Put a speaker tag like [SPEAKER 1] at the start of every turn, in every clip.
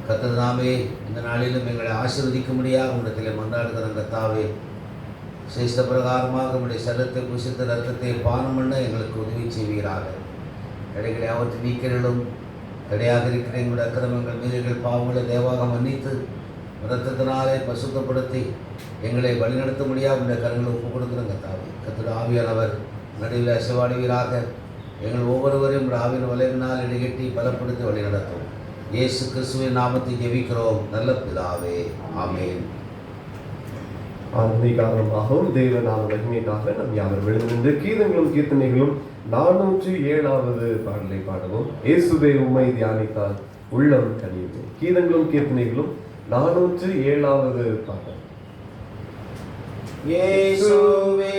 [SPEAKER 1] கர்த்தர் தாமே இந்த நாளிலும் எங்களை ஆசீர்வதிக்கும்படியாக உங்களிடத்தில் மன்றாடுகிற கர்த்தாவே, சிஸ்ட பிரகாரமாக உங்களுடைய சரத்தை புசித்த ரத்தத்தை பானம் பண்ண எங்களுக்கு உதவி செய்வீராக. இடைகளை அவற்றை நீக்கிறலும் கிடையாக இருக்கிற எங்களுடைய அக்கிரமங்கள் மீதுகள் பாவங்களை தேவாக மன்னித்து இரத்தத்தினாலே பசுத்தப்படுத்தி எங்களை வழிநடத்த முடியாது உடைய கரங்களை ஒப்புக் கொடுக்குறோம் கர்த்தாவே. கர்த்தர் ஆவியானவர் நடுவில் அசைவாடுவீராக. எங்கள் ஒவ்வொருவரையும் ஆவியின் வலைவினால் இடைகட்டி பலப்படுத்தி வழிநடத்தும். இயேசு கிறிஸ்துவின் நாமத்தை ஜெபிக்கிறோம் நல்ல பிதாவே, ஆமென்.
[SPEAKER 2] ஆன்மீக காரணமாகவும் தேவ நாம மகிமைக்காக நம் யாவரும் எழுந்து நின்று கீதங்களும் கீர்த்தனைகளும் 407வது பாடலை பாடுவோம். இயேசுவே உம்மை தியானித்தால் உள்ளம் கனியுமே. கீதங்களும் கீர்த்தனைகளும் 407வது பாடல்.
[SPEAKER 1] இயேசுவே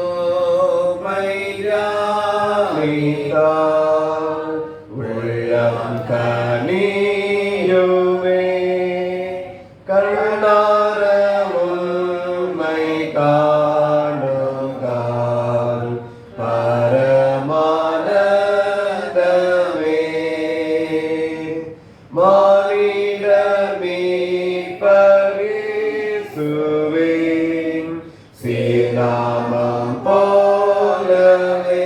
[SPEAKER 1] உம்மை தியானித்தால்
[SPEAKER 2] உள்ளம் கனியுமே. கருணார உம்மை காணுங்கால் பரமானந்தமே. மானிடர் மீட்பர் இயேசுவே சீர்நாமம் போலவே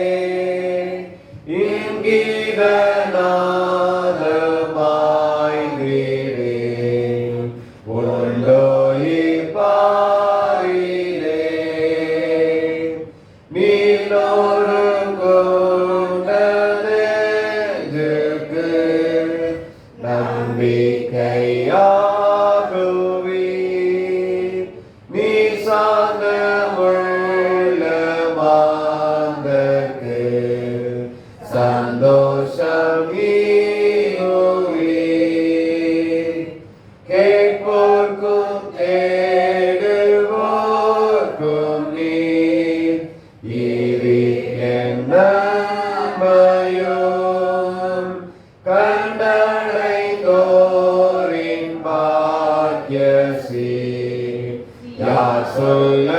[SPEAKER 2] சொல்ல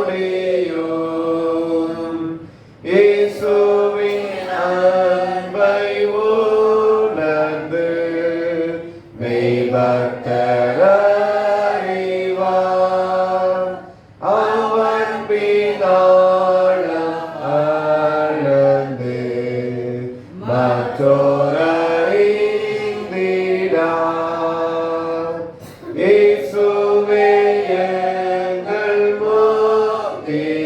[SPEAKER 2] முடியும். இயேசுவின் அன்பை உணர்ந்து மெய்பக்தர் அறிவார். அவன் பிதாளம் அளந்து மற்றோர் அறிந்திடார். இயேசுவே எங்கள் முக்தியும்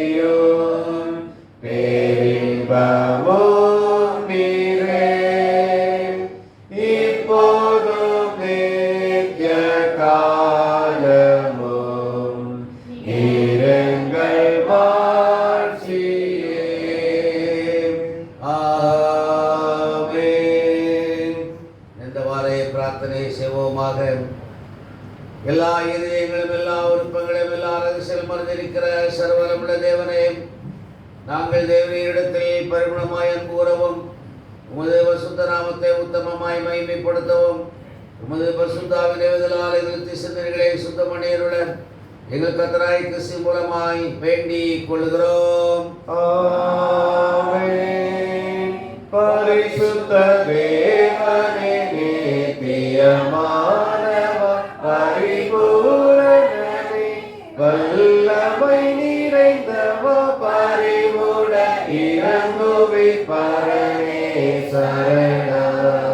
[SPEAKER 2] பேரின்பமும் நீரே. இப்போதும் நித்திய காலமும் நீரெங்கள் மாட்சியே. ஆமென்.
[SPEAKER 1] இந்த வார பிரார்த்தனை செய்வோமாக. எல்லா இதயங்களும் எல்லா உறுப்புகளையும் எல்லா ரகசியம் மறைந்திருக்கிற சர்வலமுள்ள தேவனே, நாங்கள் தேவனிடத்தில் பரிபூர்ணமாய் அன்பு கூறவும் உமது பரிசுத்த நாமத்தை உத்தமமாய் மகிமைப்படுத்தவும் உமது பரிசுத்தாவின் ஏவுதலால் எங்கள் சிந்தனைகளை சுத்தமணியருள எங்கள் கர்த்தராகிய கிறிஸ்து மூலமாய் வேண்டிக் கொள்கிறோம்.
[SPEAKER 2] ஆமென். பரிசுத்த தேவனே, நித்தியமானவர், பரிபூரணனே, வல்லமை நிறைந்தவர், பரிவுட இறங்குவிப்பரனே சரணம்.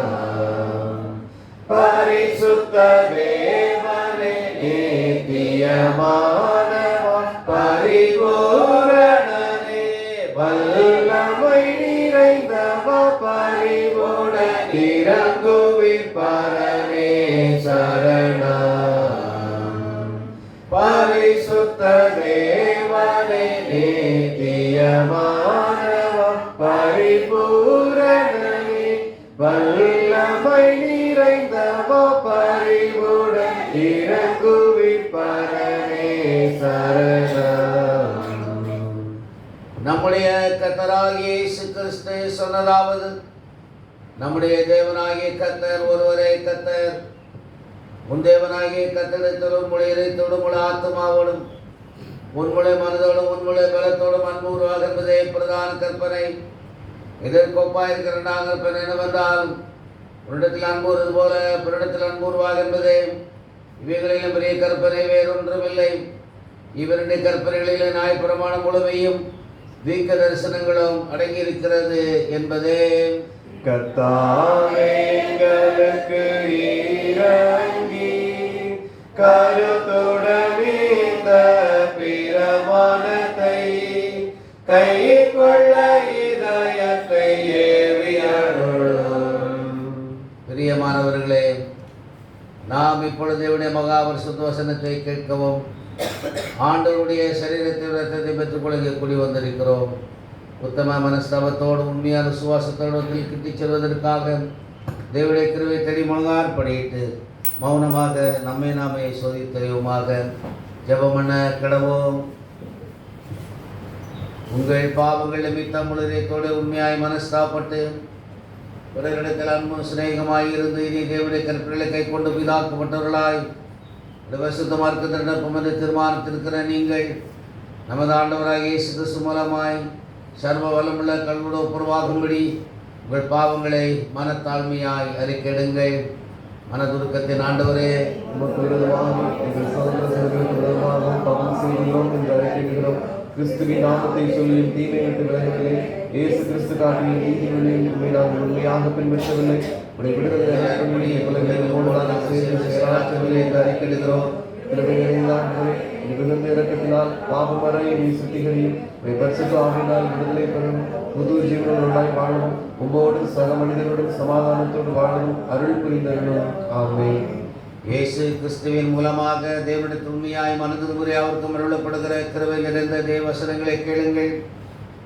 [SPEAKER 2] பரிசுத்த தேவனே, நித்தியமானவர், பரிபூரணனே, வல்லமை நிறைந்தவர், பரிவுட இறங்குவிப்பரனே சரணம். பரிசுத்த தேவனே, நித்தியமானவர், பரிபூரணனே, வல்லமை நிறைந்தவர், பரிவுட இறங்குவிப்பரனே சரணம்.
[SPEAKER 1] நம்முடைய கர்த்தராகிய இயேசு கிறிஸ்து சொன்னதாவது, நம்முடைய தேவனாகிய கர்த்தர் ஒருவரே கர்த்தர். உன் தேவனாகிய கர்த்தரிடத்திலும் உம்முடைய இதயத்தோடும் உள்ள ஆத்துமாவோடும் உன்னுடைய மனதோடும் உன்னுடைய பலத்தோடும் அன்பு உருவாக என்பதே பிரதான கற்பனை. இதற்கு ஒப்பாயிருக்கிற நாங்கள் பெண் என்னவென்றால், உன்னிடத்தில் அன்புறது போல பிறனிடத்தில் அன்புருவாக என்பதே. இவைகளிலும் பெரிய கற்பனை வேறொன்றுமில்லை. இவருடைய கற்பனைகளிலே நியாயப்பிரமாணம் முழுமையும் தீர்க்க தரிசனங்களும் அடங்கியிருக்கிறது என்பதே.
[SPEAKER 2] கர்த்தாவே எங்களுக்கு இரங்கி கருத்துடன் இந்த பிரமாணத்தை கைக்கொள்ள இதயத்தை ஏவியருளும்.
[SPEAKER 1] பிரியமானவர்களே, நாம் இப்பொழுது தேவனுடைய மகா பரிசுத்த வசனத்தை கேட்கவும் ஆண்டவருடைய சரீரத்தை ரத்தத்தை பெற்றுக்கொள்ள கூடி வந்திருக்கிறோம். உத்தம மனஸ்தாபத்தோடு உண்மையான சுவாசத்தோடு கிட்டிச் செல்வதற்காக தேவனுடைய கிருபை தேடி முழங்கார் படியிட்டு மௌனமாக நம்மை நாமே சோதித்தறிவுமாக ஜெபம் பண்ண கிடவோம். உங்கள் பாவங்கள் நிமித்தம் முழுதயத்தோடு உண்மையாய் மனஸ்தாப்பட்டு பிறரிடத்தில் அன்பு சிநேகமாயிருந்து இனி தேவனுடைய கற்பனைகளை கை கொண்டு பிதாக்கப்பட்டவர்களாய் பரிசுத்த மார்க்கத்திடம் என்று தீர்மானித்திருக்கிற நீங்கள் நமது ஆண்டவராக இயேசு கிறிஸ்து மூலமாய் சர்வ வல்லமுள்ள கல்விட ஒப்புரவாகும்படி உங்கள் பாவங்களை மனத்தாழ்மையாய் அறிக்கையிடுங்கள். மனதுருக்கத்தின் ஆண்டவரே,
[SPEAKER 2] உமக்கு விரோதமாக எங்கள் சகோதர சகோதரிகளுக்கு விரோதமாக பாவம் செய்கிறோம் என்று அறிக்கையிடுகிறோம். கிறிஸ்துவின் நாமத்தை சொல்லியும் தீமை விட்டு விலகவில்லை. இயேசு கிறிஸ்து காட்டிய நீதிகளில் உண்மை நாங்கள் உண்மையாக பின்பற்றவில்லை. உடைய விடுதலை என்று அறிக்கையிடுகிறோம். மிகுந்த இறக்கத்தினால் பாவமறை நீ சுத்திகரியும் பரிசுத்த ஆவியினால் விடுதலை பெறும் புது ஜீவனோடாய் வாழவும் உம்மோடு சக மனிதனுடன் சமாதானத்தோடு வாழவும் அருள் புரிந்தருளும். ஆமென்.
[SPEAKER 1] இயேசு கிறிஸ்துவின் மூலமாக தேவனுடைய உண்மையாய் மனது முறை அவருக்கும் அருளப்படுகிற கிருபை நிறைந்த தேவசனங்களை கேளுங்கள்.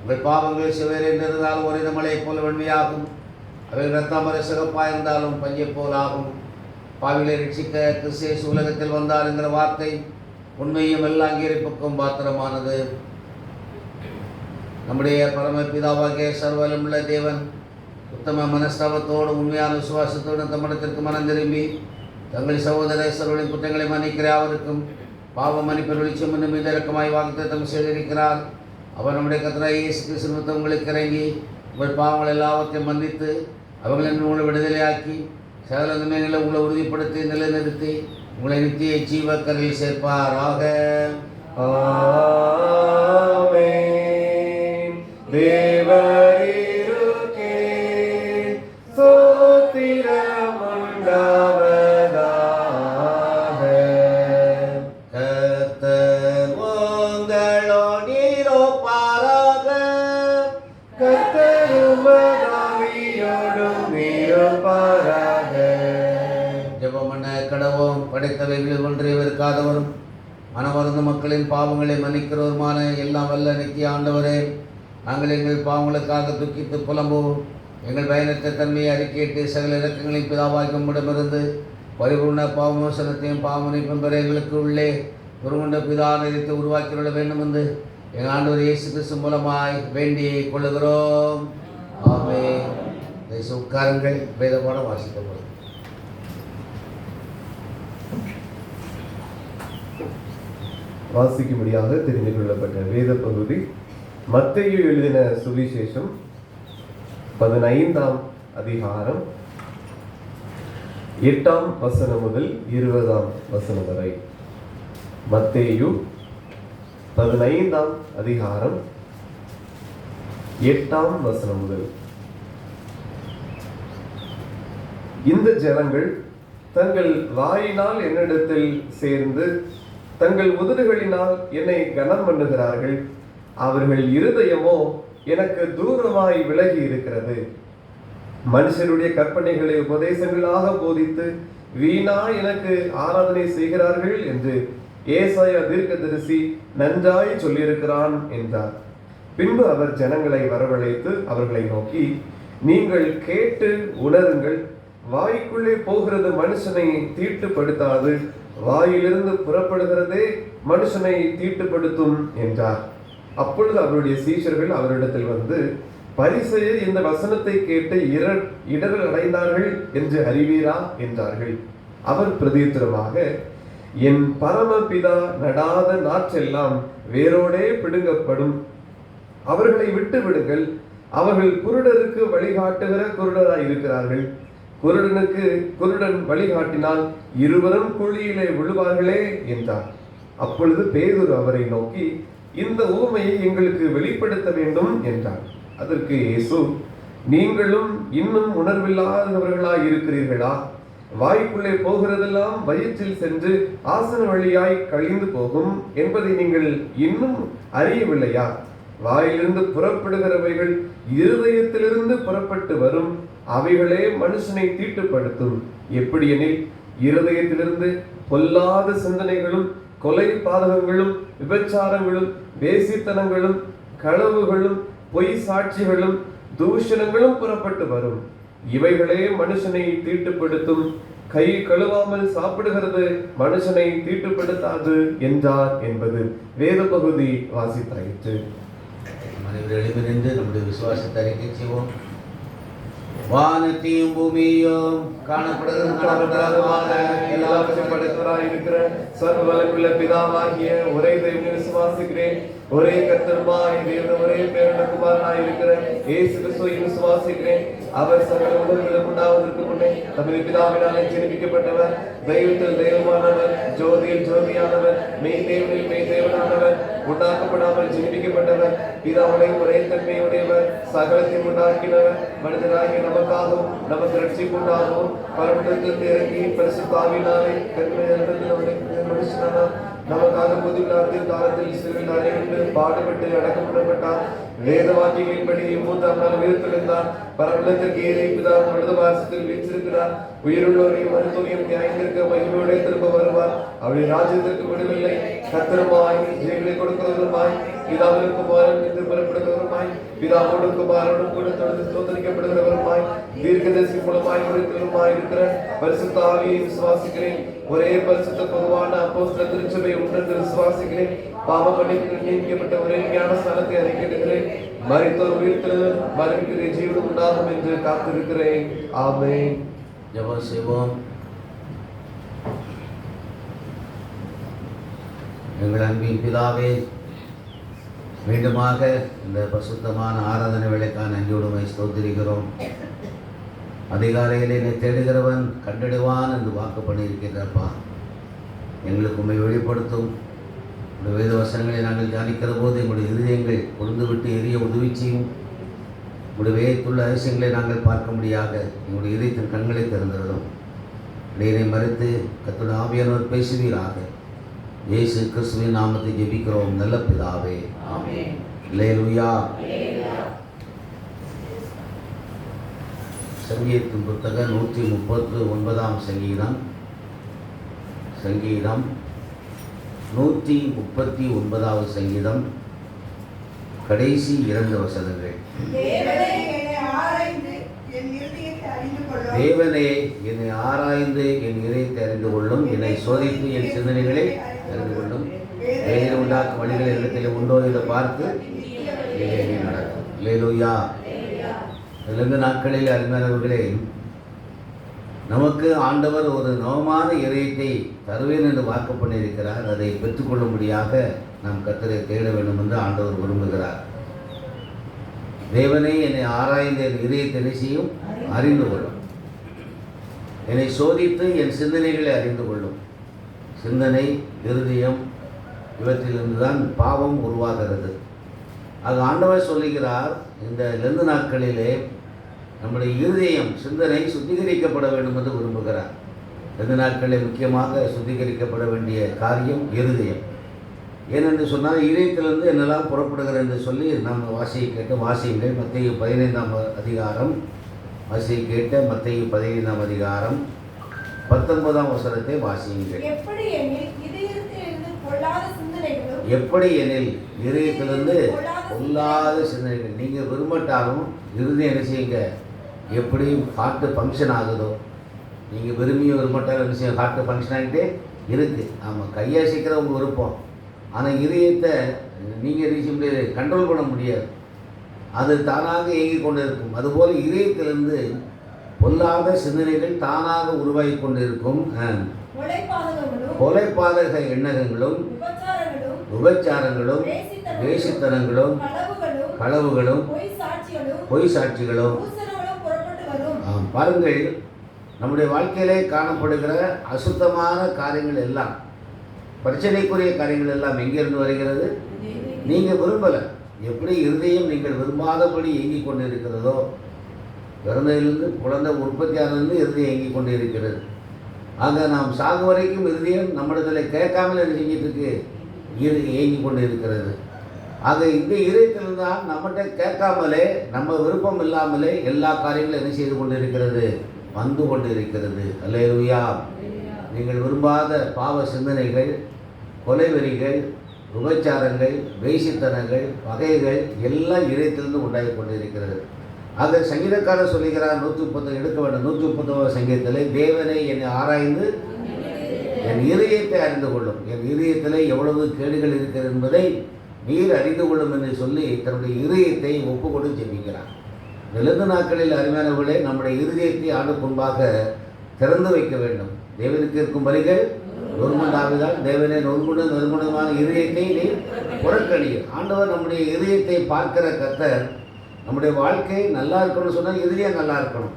[SPEAKER 1] உங்கள் பாவங்கள் சிவர் என்றிருந்தாலும் ஒரே மலையை போல வெண்மையாகும். அவை இரத்தமரை சிறப்பாக இருந்தாலும் பஞ்சை போல் ஆகும். பாவிகளை ரட்சிக்க கிறிஸ்து உலகத்தில் வந்தார் என்கிற வார்த்தை உண்மையும் எல்லா அங்கீகரிப்புக்கும் பாத்திரமானது. நம்முடைய பரமபிதாவாகிய சர்வலமுள்ள தேவன் உத்தம மனஸ்தாபத்தோடு உண்மையான விசுவாசத்தோடு தம்மிடத்திற்கு மனம் திரும்பி தங்கள் சகோதர சர்வலின் குற்றங்களை மன்னிக்கிற அவருக்கும் பாவ மன்னிப்பில் வெளிச்சம் என்னும் மீது இறக்கமாய் வாக்குத்தத்தம் செய்திருக்கிறார். அவர் நம்முடைய கர்த்தராகிய இயேசு கிறிஸ்து உங்களுக்கு இறங்கி உங்கள் பாவங்கள் எல்லாவற்றையும் மன்னித்து அவர்களின் உங்களை விடுதலையாக்கி சகல நன்மைகளை உங்களை உறுதிப்படுத்தி நிலைநிறுத்தி உங்களை நித்திய ஜீவக்கரையில் சேர்ப்பாராக.
[SPEAKER 2] ஆமென். தேவரீருக்கே ஸ்தோத்திரம் உண்டாவதாக.
[SPEAKER 1] கர்த்தர் உங்களோடு இருப்பாராக.
[SPEAKER 2] கர்த்தர் உமதாவியோடும் இருப்பாராக.
[SPEAKER 1] ஜெபம் பண்ண கடவோம். படைத்தவைகளில் ஒன்றை வெறுக்காதவரும் மனமருந்து மக்களின் பாவங்களை மன்னிக்கிறவருமான எல்லாம் வல்ல நித்திய ஆண்டவரே, நாங்கள் எங்கள் பாவங்களுக்காக துக்கித்து புலம்புவோம். எங்கள் பயனற்ற தன்மையை அறிக்கையிட்டு சகல இறக்கங்களின் பிதாவாக்கும் இடமிருந்து பரிபூர்ண பாவமோசனத்தையும் பாவமன்னிப்பும் பெற எங்களுக்கு உள்ளே குருகுண்ட பிதா நினைத்து உருவாக்கிவிட வேண்டும் என்று எங்கள் ஆண்டவர் இயேசு கிறிஸ்து மூலமாய் வேண்டிக் கொள்ளுகிறோம். ஆமென். உட்காருங்கள். வேதமான வாசிக்கப்படும்.
[SPEAKER 2] வாசிக்கும்படியாக தெரிந்து கொள்ளப்பட்ட வேத பகுதி மத்தேயு எழுதின சுவிசேஷம் 15ஆம் அதிகாரம் 8ஆம் வசனம் முதல் 20ஆம் வசனம் வரை. மத்தேயு 15ஆம் அதிகாரம் 8ஆம் வசனம் முதல். இந்த ஜனங்கள் தங்கள் வாயினால் என்னிடத்தில் சேர்ந்து தங்கள் உதடுகளினால் என்னை கனம் பண்ணுகிறார்கள். அவர்கள் இருதயமோ எனக்கு தூரமாய் விலகி இருக்கிறது. மனுஷருடைய கற்பனைகளை உபதேசங்களாக போதித்து வீணா எனக்கு ஆராதனை செய்கிறார்கள் என்று ஏசாயா தீர்க்கதரிசி நன்றாய் சொல்லியிருக்கிறான் என்றார். பின்பு அவர் ஜனங்களை வரவழைத்து அவர்களை நோக்கி, நீங்கள் கேட்டு உணருங்கள். வாய்க்குள்ளே போகிறது மனுஷனை தீட்டுப்படுத்தாது, வாயிலிருந்து புறப்படுகிறதே மனுஷனை தீட்டுப்படுத்தும் என்றார். அப்பொழுது அவருடைய சீஷர்கள் அவரிடத்தில் வந்து, பரிசேயர் இந்த வசனத்தை கேட்டு இடரல் அடைந்தார்கள் என்று அறிவீரா என்றார்கள். அவர் பிரதியுத்தரமாக, என் பரமபிதா நடாத நாற்றெல்லாம் வேரோடே பிடுங்கப்படும். அவர்களை விட்டு விடுங்கள். அவர்கள் குருடருக்கு வழிகாட்டுகிற குருடராய் இருக்கிறார்கள். குருடன் வழிகாட்டினால் இருவரும் குழியிலே விழுவார்களே என்றார். அப்பொழுது பேதுரு அவரை நோக்கி, இந்த உவமையை எங்களுக்கு வெளிப்படுத்த வேண்டும் என்றார். அதற்கு இயேசு, நீங்களும் இன்னும் உணர்வில்லாதவர்களாய் இருக்கிறீர்களா? வாய்க்குள்ளே போகிறதெல்லாம் வயிற்றில் சென்று ஆசன வழியாய் கழிந்து போகும் என்பதை நீங்கள் இன்னும் அறியவில்லையா? வாயிலிருந்து புறப்படுகிறவைகள் இருதயத்திலிருந்து புறப்பட்டு வரும், அவைகளே மனுஷனை தீட்டுப்படுத்தும். எப்படியெனில் இருதயத்திலிருந்து பொல்லாத சிந்தனைகளும், கொலை பாதகங்களும், விபச்சாரங்களும், வேசித்தனங்களும், களவுகளும், பொய் சாட்சிகளும், தூஷணங்களும் புறப்பட்டு வரும். இவைகளே மனுஷனை தீட்டுப்படுத்தும். கை கழுவாமல் சாப்பிடுகிறது மனுஷனை தீட்டுப்படுத்தாது என்றார் என்பது வேத பகுதி வாசித்தாயிற்று.
[SPEAKER 1] எழுப்பி நின்று நம்முடைய விசுவாசத்தை அறிக்கை செய்வோம். வானத்தையும் பூமியையும்
[SPEAKER 2] எல்லாவற்றையும் படைத்தவராய் இருக்கிற சர்வ வல்லமையுள்ள பிதாவாகிய ஒரே தெய்வத்தை விசுவாசிக்கிறேன். ஒரே கர்த்தருமாய் தேவன் ஒரே பேரன் குமாரனாய் இருக்கிற இயேசு கிறிஸ்துவை விசுவாசிக்கிறேன். அவர் சகல உலகங்களும் உண்டாவதற்கு முன்னே தமது பிதாவினாலே ஜெனிப்பிக்கப்பட்டவர், தெய்வத்தில் தெய்வமானவர், ஜோதியில் ஜோதியானவர், மெய் தேவனில் மெய் தேவனானவர், உண்டாக்கப்படாமல் ஜெனிப்பிக்கப்பட்டவர், பிதாவுடைய ஒரே தன்மையுடையவர், சகலத்தையும் உண்டாக்கினவர், மனிதராகிய நமக்காகவும் நமக்கு ரட்சிப்புண்டாகவும் பரமண்டலத்திலிருந்து இறங்கி பரிசுத்த ஆவியினாலே மனுஷனானார். நமக்காக புதிய காலத்தில் சிறுவில் அறையிட்டு பாடுபட்டு அடக்கப்படப்பட்டார். வேத வாக்கியங்களின்படி 3ஆம் நாள் உயிர்த்தெழுந்தார். பரமண்டலத்திற்கு ஏறி பிதாவின் வலது பார்சத்தில் வீற்றிருக்கிறார். உயிருள்ளோரையும் மருத்துவரையும் நியாயத்திற்கு மகிமையோட திரும்ப வருவார். அவருடைய ராஜ்யத்திற்கு விடவில்லை. கர்த்தருமாய் ஜெயங்களை கொடுக்கிறவருமாய் பிதாவிற்கு குமாரன் என்று புறப்படுகிறவருமாய் பிதாவோடு குமாரனும் கூட தொடர்ந்து சோதரிக்கப்படுகிறவருமாய் தீர்க்கதரிசி மூலமாய் உரைத்தவருமாய் இருக்கிற பரிசுத்த ஆவியை விசுவாசிக்கிறேன். ஒரே பரிசுத்த பொதுவான அப்போஸ்தல திருச்சபை உண்டு விசுவாசிக்கிறேன். பாவ மன்னிப்புக்கு நியமிக்கப்பட்ட ஒரே ஞானஸ்நானத்தை அறிக்கையிடுகிறேன். மரித்தோர் உயிர்த்தெழுதல் மறுமைக்குரிய ஜீவன் உண்டாகும் என்று காத்திருக்கிறேன். ஆமென்.
[SPEAKER 1] ஜெபம் செய்வோம். எங்கள் அன்பின் பிதாவே, மீண்டுமாக இந்த பரிசுத்தமான ஆராதனை வேளைக்கான நன்றியுடைமை ஸ்தோத்திரிக்கிறோம். அதிகாலையில் என்னை தேடுகிறவன் கண்டடைவான் என்று வாக்கு பண்ணியிருக்கின்றப்பா. எங்களுக்கு உண்மை வெளிப்படுத்தும் உடைய வேத வசனங்களை நாங்கள் தியானிக்கிற போது எங்களுடைய இருதயங்கள் கொழுந்து விட்டு எரிய உதவி செய்யும். உடைய வேதத்துள்ள அதிசயங்களை நாங்கள் பார்க்க முடியாத எங்களுடைய இதயத்தின் கண்களை திறந்துவிடும். இடையினை மறுத்து கர்த்தருடைய ஆவியானவர் பேசுவீராக. இயேசு கிறிஸ்துவின் நாமத்தை ஜெபிக்கிறோம் நல்ல பிதாவே. ஆமென். அல்லேலூயா. சங்கீதத்தின் புத்தகம் 139ஆம் சங்கீதம் 139வது சங்கீதம் கடைசி 2 வசனங்கள். தேவனே என்னை ஆராய்ந்து என் இதயத்தை அறிந்து கொள்ளும், என்னை சோதித்து என் சிந்தனைகளை அறிந்து கொள்ளும். வேதனை உண்டாக்கும் வழிகள் இடத்தில் உண்டோ இதை பார்த்து நடக்கும். அல்லேலூயா. இதிலிருந்து நாட்களில் அருமையானவர்களே, நமக்கு ஆண்டவர் ஒரு நவமான இதயத்தை தருவேன் என்று வாக்கு பண்ணியிருக்கிறார். அதை பெற்றுக்கொள்ளும்படியாக நாம் கர்த்தரை தேட வேண்டும் என்று ஆண்டவர் விரும்புகிறார். தேவனே என்னை ஆராய்ந்து என் இதயத்தை செய்யும் அறிந்து கொள்ளும், என்னை சோதித்து என் சிந்தனைகளை அறிந்து கொள்ளும். சிந்தனை, இருதயம் இவற்றிலிருந்து தான் பாவம் உருவாகிறது. அது ஆண்டவர் சொல்லுகிறார், இந்த லெந்து நாட்களிலே நம்முடைய இருதயம், சிந்தனை சுத்திகரிக்கப்பட வேண்டும் என்று விரும்புகிறார். லெந்து நாட்களில் முக்கியமாக சுத்திகரிக்கப்பட வேண்டிய காரியம் இருதயம். ஏனென்று சொன்னால் இதயத்திலிருந்து என்னெல்லாம் புறப்படுகிறது என்று சொல்லி நாம் வாசியுங்கள். மத்தேயு 15ஆம் அதிகாரம் வாசியை கேட்ட மத்தேயு 15ஆம் அதிகாரம் 19ஆம் வசனத்தை வாசியுங்கள். எப்படி எனில் இதயத்திலிருந்து பொல்லாத சிந்தனைகள். நீங்கள் விரும்பட்டாலும் இருதயம் என்ன செய்யுங்க, எப்படி ஹார்ட்டு ஃபங்க்ஷன் ஆகுதோ, நீங்கள் விரும்பட்டாலும் என்ன செய்யும், ஹார்ட்டு ஃபங்க்ஷன் ஆகிட்டே இருக்குது. ஆமாம், கையாசிக்கிற உங்கள் விருப்பம். ஆனால் இதயத்தை நீங்கள் என்ன கண்ட்ரோல் பண்ண முடியாது, அது தானாக இயங்கி கொண்டு இருக்கும். அதுபோல் இதயத்திலிருந்து பொல்லாத சிந்தனைகள் தானாக உருவாகி கொண்டு இருக்கும். கொலைபாதக எண்ணகங்களும், விபச்சாரங்களும், வேசித்தனங்களும், களவுகளும், பொய் சாட்சிகளும். பாருங்கள், நம்முடைய வாழ்க்கையிலே காணப்படுகிற அசுத்தமான காரியங்கள் எல்லாம், பிரச்சனைக்குரிய காரியங்கள் எல்லாம் எங்கிருந்து வருகிறது? நீங்கள் விரும்பலை. எப்படி இருதயம் நீங்கள் விரும்பாதபடி இயங்கிக் கொண்டு இருக்கிறதோ, பிறந்ததிலிருந்து குழந்தை உற்பத்தியானது இருதயம் இயங்கிக் கொண்டு இருக்கிறது. ஆக நாம் சாகு வரைக்கும் இருதயம் நம்மிடத்தில் கேட்காமல் என்ன செஞ்சிட்டு இருக்கு? இயங்கிக் கொண்டு இருக்கிறது. ஆக இந்த இதயத்தில் தான் நம்மகிட்ட கேட்காமலே, நம்ம விருப்பம் இல்லாமலே எல்லா காரியங்களும் என்ன செய்து கொண்டு இருக்கிறது? வந்து கொண்டு இருக்கிறது. அல்லேலூயா. நீங்கள் விரும்பாத பாவ சிந்தனைகள், கொலைவெறிகள், விபச்சாரங்கள், வேசித்தனங்கள், பகைகள் எல்லாம் இதயத்திலிருந்து உண்டாகி கொண்டு இருக்கிறது. ஆக சங்கீதக்காரர் சொல்லுகிறார், 130 எடுக்க வேண்டும், 130 சங்கீதத்திலே, தேவனை என்னை ஆராய்ந்து என் இதயத்தை அறிந்து கொள்ளும், என் இதயத்திலே எவ்வளவு கேடுகள் இருக்கிறது என்பதை நீர் அறிந்து கொள்ளும் என்று சொல்லி தன்னுடைய இதயத்தை ஒப்பு கொண்டு ஜெபிக்கிறார். எழுந்து நாட்களில் அருமையானவர்களே, நம்முடைய இருதயத்தை ஆண்டுக்கு முன்பாக திறந்து வைக்க வேண்டும். தேவனுக்கு இருக்கும் பலிகள் நொறுங்குண்டாவதால் தேவனே நொறுங்குண்டு நொறுங்குண்டமான இதயத்தை நீர் புறக்கணியும். ஆண்டவர் நம்முடைய இதயத்தை பார்க்கிற கர்த்தர். நம்முடைய வாழ்க்கை நல்லா இருக்கணும்னு சொன்னால் இதயம் நல்லா இருக்கணும்.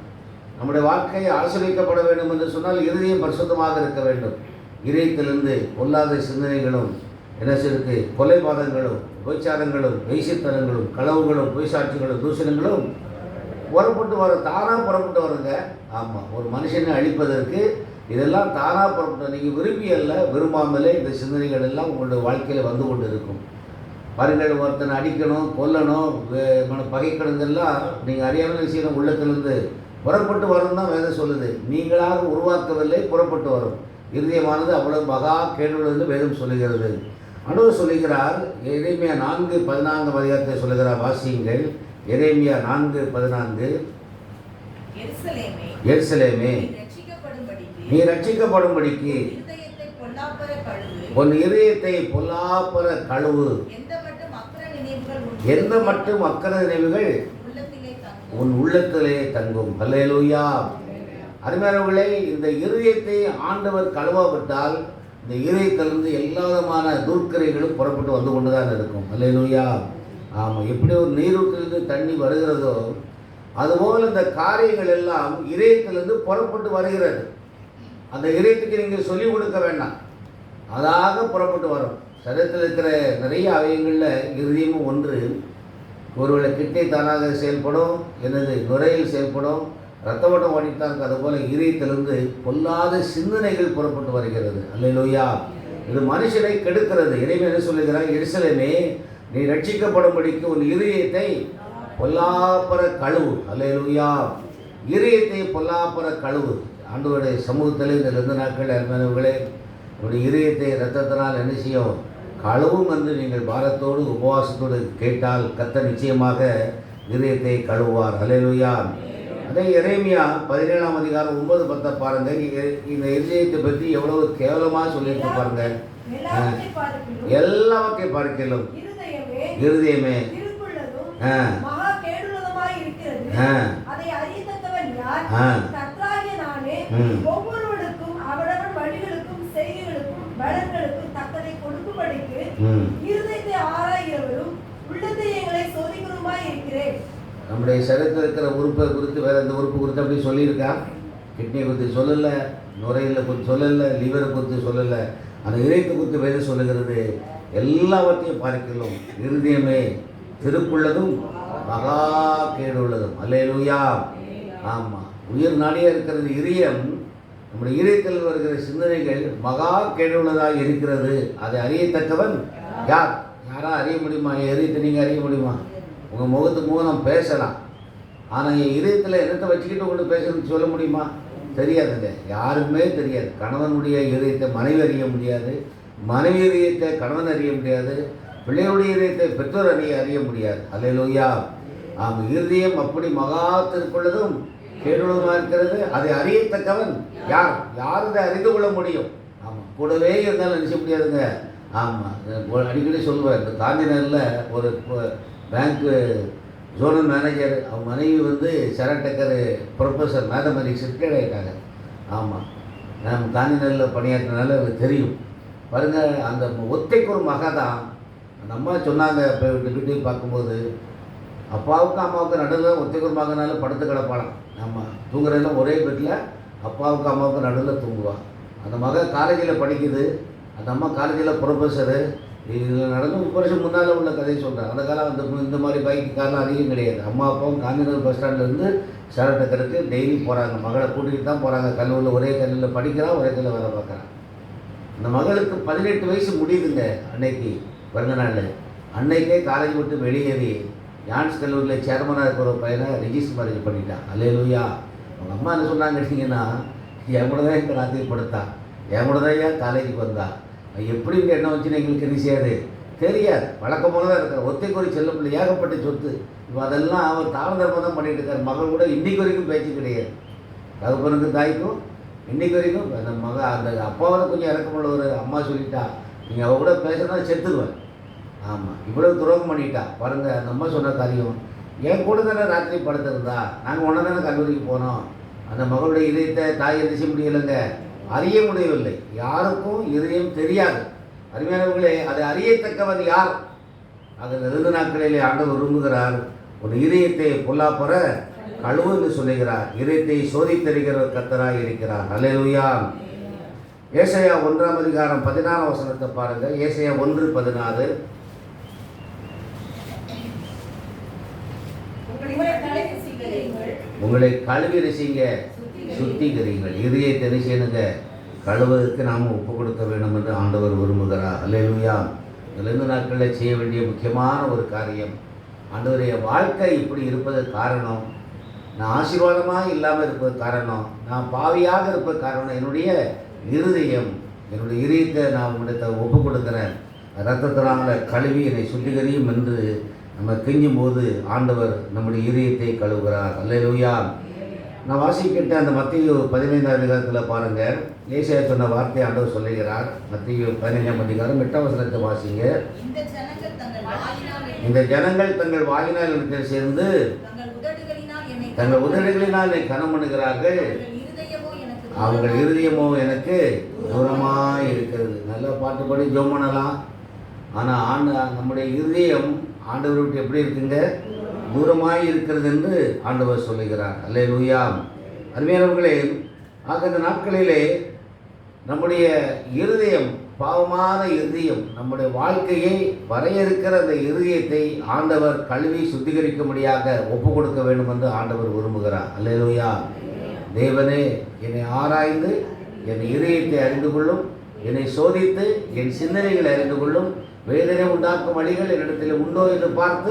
[SPEAKER 1] நம்முடைய வாழ்க்கை ஆசீர்வதிக்கப்பட வேண்டும் என்று சொன்னால் இதயம் பரிசுத்தமாக இருக்க வேண்டும். இதயத்திலிருந்து பொல்லாத சிந்தனைகளும் என்ன செய்யுது? கொலைபாதங்களும், விபச்சாரங்களும், வைசித்தனங்களும், களவுகளும், பொய்சாட்சிகளும், தூஷணங்களும் புறப்பட்டு வர, தானாக புறப்பட்டு வருங்க. ஆமாம், ஒரு மனுஷனை அழிப்பதற்கு இதெல்லாம் தானாக புறப்பட்டு, நீங்கள் விரும்பி அல்ல, விரும்பாமலே இந்த சிந்தனைகள் எல்லாம் உங்களுடைய வாழ்க்கையில் வந்து கொண்டு இருக்கும். பாருங்கள், ஒருத்தனை அடிக்கணும், கொல்லணும், பகைக்கணுங்கெல்லாம் நீங்கள் அறியாமல் விஷயம் உள்ளத்திலிருந்து புறப்பட்டு வரும் தான் வேதம் சொல்லுது. நீங்களாக உருவாக்கவில்லை, புறப்பட்டு வரும். இருதயமானது அவ்வளவு மகா கேடுள்ளது வேதம் சொல்லுகிறது. ஆண்டவர் சொல்லுகிறார், எரேமியா 4:14 அதிகாரத்தை சொல்லுகிறார், வாசியுங்கள். எரேமியா 4:14. எருசலேமே, நீ ரட்சிக்கப்படும்படிக்கு உன் இதயத்தை பொல்லாப்பர கழுவு. எந்த மட்டும் அக்கறை நினைவுகள் உன் உள்ளத்திலே தங்கும். அல்லேலூயா. அருமையானவர்களே, இந்த இதயத்தை ஆண்டவர் கழுவாவிட்டால் இந்த இதயத்திலிருந்து எல்லா விதமான துர்க்கரைகளும் புறப்பட்டு வந்து கொண்டு தான் இருக்கும். அல்லேலூயா. ஆமாம், எப்படி ஒரு நீரூற்றிலிருந்து தண்ணி வருகிறதோ அதுபோல் இந்த காரியங்கள் எல்லாம் இதயத்திலிருந்து புறப்பட்டு வருகிறது. அந்த இதயத்துக்கு நீங்கள் சொல்லிக் கொடுக்க வேண்டாம், அதாக புறப்பட்டு வரும். சரீரத்தில் இருக்கிற நிறைய அவயங்களில் இருதயமும் ஒன்று. ஒருவேளை கிட்னி தானாக செயல்படும், என்னது நுரையில் செயல்படும், இரத்த ஓட்டம் ஓடித்தான். அதுபோல் இதயத்திலிருந்து பொல்லாத சிந்தனைகள் புறப்பட்டு வருகிறது. அல்லேலூயா. இது மனுஷனை கெடுக்கிறது. இறைவன் என்ன சொல்லுகிறார்? எருசலேமே, நீ ரட்சிக்கப்படும்படிக்கு உன் இதயத்தை பொல்லாப்பர கழுவு. அல்லேலூயா. இதயத்தை பொல்லாப்பர கழுவு. ஆண்டவருடைய சமூகத்தில் இந்த 2 நாட்கள் அருமையானவர்களே, உங்களுடைய இதயத்தை இரத்தத்தினால் என்ன செய்யும்? கழுவும் என்று நீங்கள் பாரத்தோடு உபவாசத்தோடு கேட்டால் கர்த்தர் நிச்சயமாக இதயத்தை கழுவுவார். அல்லேலூயா. அதே எரேமியா 17 அதிகாரம் 9-10 பாருங்க. இந்த இதயத்தை பற்றி எவ்வளவு கேவலமாக சொல்லிட்டு பாருங்க. எல்லாவற்றையும் பார்க்கலாம். இருதயமே நம்முடைய சரீரத்தில் இருக்கிற உறுப்பை குறித்து வேற எந்த உறுப்பு குறித்து அப்படி சொல்லியிருக்கா? கிட்னியை குறித்து சொல்லலை, நுரையில் குறித்து சொல்லலை, லிவரை குறித்து சொல்லலை. அந்த இதயத்தை குறித்து வேறு சொல்லுகிறது. எல்லாவற்றையும் பார்க்கலாம். இருதயமே திருக்குள்ளதும் மகா கேடு உள்ளதும். அல்லேலூயா. ஆமாம், உயிர் நாடியாக இருக்கிறது இதயம். நம்முடைய இதயத்தில் வருகிற சிந்தனைகள் மகா கேடு உள்ளதாக இருக்கிறது. அதை அறியத்தக்கவன் யார்? யாராக அறிய முடியுமா? என் இதயத்தை நீங்கள் அறிய முடியுமா? உங்கள் முகத்துக்கு முகம் நம்ம பேசலாம், ஆனால் என் இதயத்தில் என்னத்தை வச்சுக்கிட்டு உங்களுக்கு பேசணும்னு சொல்ல முடியுமா? தெரியாதுங்க, யாருக்குமே தெரியாது. கணவனுடைய இதயத்தை மனைவி அறிய முடியாது, மனைவி இதயத்தை கணவன் அறிய முடியாது, பிள்ளையுடைய இதயத்தை பெற்றோர் அறிய முடியாது. அல்லேலூயா. ஆமாம், இருதயம் அப்படி மகா திருக்குள்ளதும் கேடுள்ளதுமாக இருக்கிறது. அதை அறியத்தக்கவன் யார்? யார் இதை அறிந்து கொள்ள முடியும்? ஆமாம், கூடவே இருந்தாலும் நினைச்ச முடியாதுங்க. ஆமாம், அடிக்கடி சொல்லுவேன். இந்த காந்திநகரில் ஒரு பேங்க்கு ஜோனல் மேனேஜர், அவங்க மனைவி வந்து சரண்டக்கர் ப்ரொஃபஸர் மேத்தமெட்டிக்ஸ் ரிட்டையர்ட் ஆகிட்டாங்க. ஆமாம், நம்ம காந்திநகரில் பணியாற்றினால எனக்கு தெரியும். பாருங்கள், அந்த ஒத்தைக்கு ஒரு மகா தான். அந்த அம்மா சொன்னாங்க, இப்போ வீட்டுக்கு பார்க்கும்போது அப்பாவுக்கும் அம்மாவுக்கும் நடுவில் ஒத்தைக்கு ஒரு மகனால படுத்து கிடப்பாளாம். ஆமாம், தூங்குறதெல்லாம் ஒரே பெட்டில் அப்பாவுக்கு அம்மாவுக்கு நடுவில் தூங்குவாள். அந்த மகள் காலேஜில் படிக்குது, அந்த அம்மா காலேஜில் ப்ரொஃபஸரு. இதில் நடந்து 30 வருஷம் முன்னால் உள்ள கதையை சொல்கிறேன். அந்த காலம் இந்த மாதிரி பைக்கு காரணம் அதிகம் கிடையாது. அம்மா அப்பாவும் காந்திநகர் பஸ் ஸ்டாண்ட்லேருந்து சேலட்டக்கருக்கு டெய்லி போகிறாங்க. மகளை கூட்டிகிட்டு தான் போகிறாங்க. கல்லூரியில் ஒரே கல்லூரியில் படிக்கிறான், ஒரே கல்லில் வேலை பார்க்குறான். அந்த மகளுக்கு 18 வயசு முடியுதுங்க அன்னைக்கு பிறந்த நாள். அன்னைக்கே காலேஜ் விட்டு வெளியேறி யான்ஸ் கல்லூரியில் சேர்மனாக இருக்கிற ஒரு பையனை ரிஜிஸ்டர் மேரேஜ் பண்ணிட்டான். அல்லேலூயா. அவங்க அம்மா என்ன சொன்னாங்க கேட்டிங்கன்னா, என் கூட தான் எங்கள் ராத்திரி படுத்தான், என் கூட தான் ஏன் காலேஜுக்கு வந்தா, எப்படிங்க என்ன வச்சுன்னு எங்களுக்கு என்ன செய்யாது தெரியாது. வழக்கம் போல தான் இருக்கிற ஒத்தைக்கு ஒரு செல்ல பிள்ளை, ஏகப்பட்ட சொத்து. இப்போ அதெல்லாம் அவர் தாமதமாக தான் பண்ணிட்டு இருக்கார். மகள் கூட இன்றைக்கு வரைக்கும் பேச்சு கிடையாது. தகப்பனுக்கு தாய்க்கும் இன்றைக்கு வரைக்கும் அந்த அந்த அப்பாவோட கொஞ்சம் இறக்கமுள்ள ஒரு அம்மா சொல்லிட்டா, நீங்கள் அவ கூட பேசுனா செத்துருவேன். ஆமாம், இவ்வளவு துரோகம் பண்ணிட்டா பாருங்கள். அந்த அம்மா சொன்ன காரியம், என் கூட தானே ராத்திரி படுத்திருந்தா, நாங்கள் ஒன்று தானே கல்லூரிக்கு போனோம். அந்த மகளுடைய இதயத்தை தாய் என்ன செய்ய முடியலைங்க, அறிய முடியவில்லை. யாருக்கும் இதயம் தெரியாது. அருமையானவர்களே, அதை அறியத்தக்கவன் யார்? ஆக நெருங்க நாட்களிலே ஆண்டவர் விரும்புகிறார், ஒரு இதயத்தை பொல்லாப்பற கழுவு என்று சொல்லுகிறார். இதயத்தை சோதித்தறிகிற கர்த்தராய் இருக்கிறார். அல்லேலூயா. ஏசாயா 1ஆம் அதிகாரம் 16ஆம் வசனத்தை பாருங்க. ஏசாயா 1:16. உங்களை கழுவி ரசிங்க, சுத்திகரிங்கள். இதயத்தை என்ன செய்யணுங்க, கழுவுவதற்கு நாம் ஒப்பு கொடுக்க வேண்டும் என்று ஆண்டவர் விரும்புகிறார். அல்லேலூயா. இதிலிருந்து நாட்களில் செய்ய வேண்டிய முக்கியமான ஒரு காரியம், ஆண்டவருடைய வாழ்க்கை இப்படி இருப்பதற்கு காரணம், நான் ஆசீர்வாதமாக இல்லாமல் இருப்பது காரணம், நான் பாவியாக இருப்பது காரணம், என்னுடைய இருதயம், என்னுடைய இதயத்தை நான் உங்களிடத்தை ஒப்பு கொடுக்குறேன், ரத்தத்தினால கழுவி என்னை சுத்திகரியும் என்று நம்ம கெஞ்சும் போது ஆண்டவர் நம்முடைய இதயத்தை கழுவுகிறார். அல்லேலூயா. நான் வாசிக்கிட்ட அந்த மத்தேயு 15ஆம் அதிகாரத்தில் பாருங்கள், ஏசாயா சொன்ன வார்த்தையை ஆண்டவர் சொல்லுகிறார். மத்தேயு 15ஆம் அதிகாரம் 8ஆம் வசனத்தை வாசிங்க. இந்த ஜனங்கள் தங்கள் வாயினால் எனக்கு சேர்ந்து தங்கள் உதடுகளினால் என்னை கனம் பண்ணுகிறார்கள், அவங்கள் இருதயமோ எனக்கு தூரமாக இருக்கிறது. நல்லா பாட்டு பாடி ஜெபம் பண்ணலாம். ஆனால் நம்முடைய இருதயம் ஆண்டவரை விட்டு எப்படி இருக்குங்க, தூரமாய் இருக்கிறது என்று ஆண்டவர் சொல்லுகிறார். அல்லேலூயா. அருமையானவர்களே, ஆக இந்த நாட்களிலே நம்முடைய இருதயம், பாவமான இருதயம், நம்முடைய வாழ்க்கையை வரையறுக்கிற அந்த இருதயத்தை ஆண்டவர் கழுவி சுத்திகரிக்கும்படியாக ஒப்பு கொடுக்க வேண்டும் என்று ஆண்டவர் விரும்புகிறார். அல்லேலூயா. தேவனே, என்னை ஆராய்ந்து என் இதயத்தை அறிந்து கொள்ளும், என்னை சோதித்து என் சிந்தனைகளை அறிந்து கொள்ளும், வேதனை உண்டாக்கும் வழிகள் என்னிடத்தில் உண்டோ என்று பார்த்து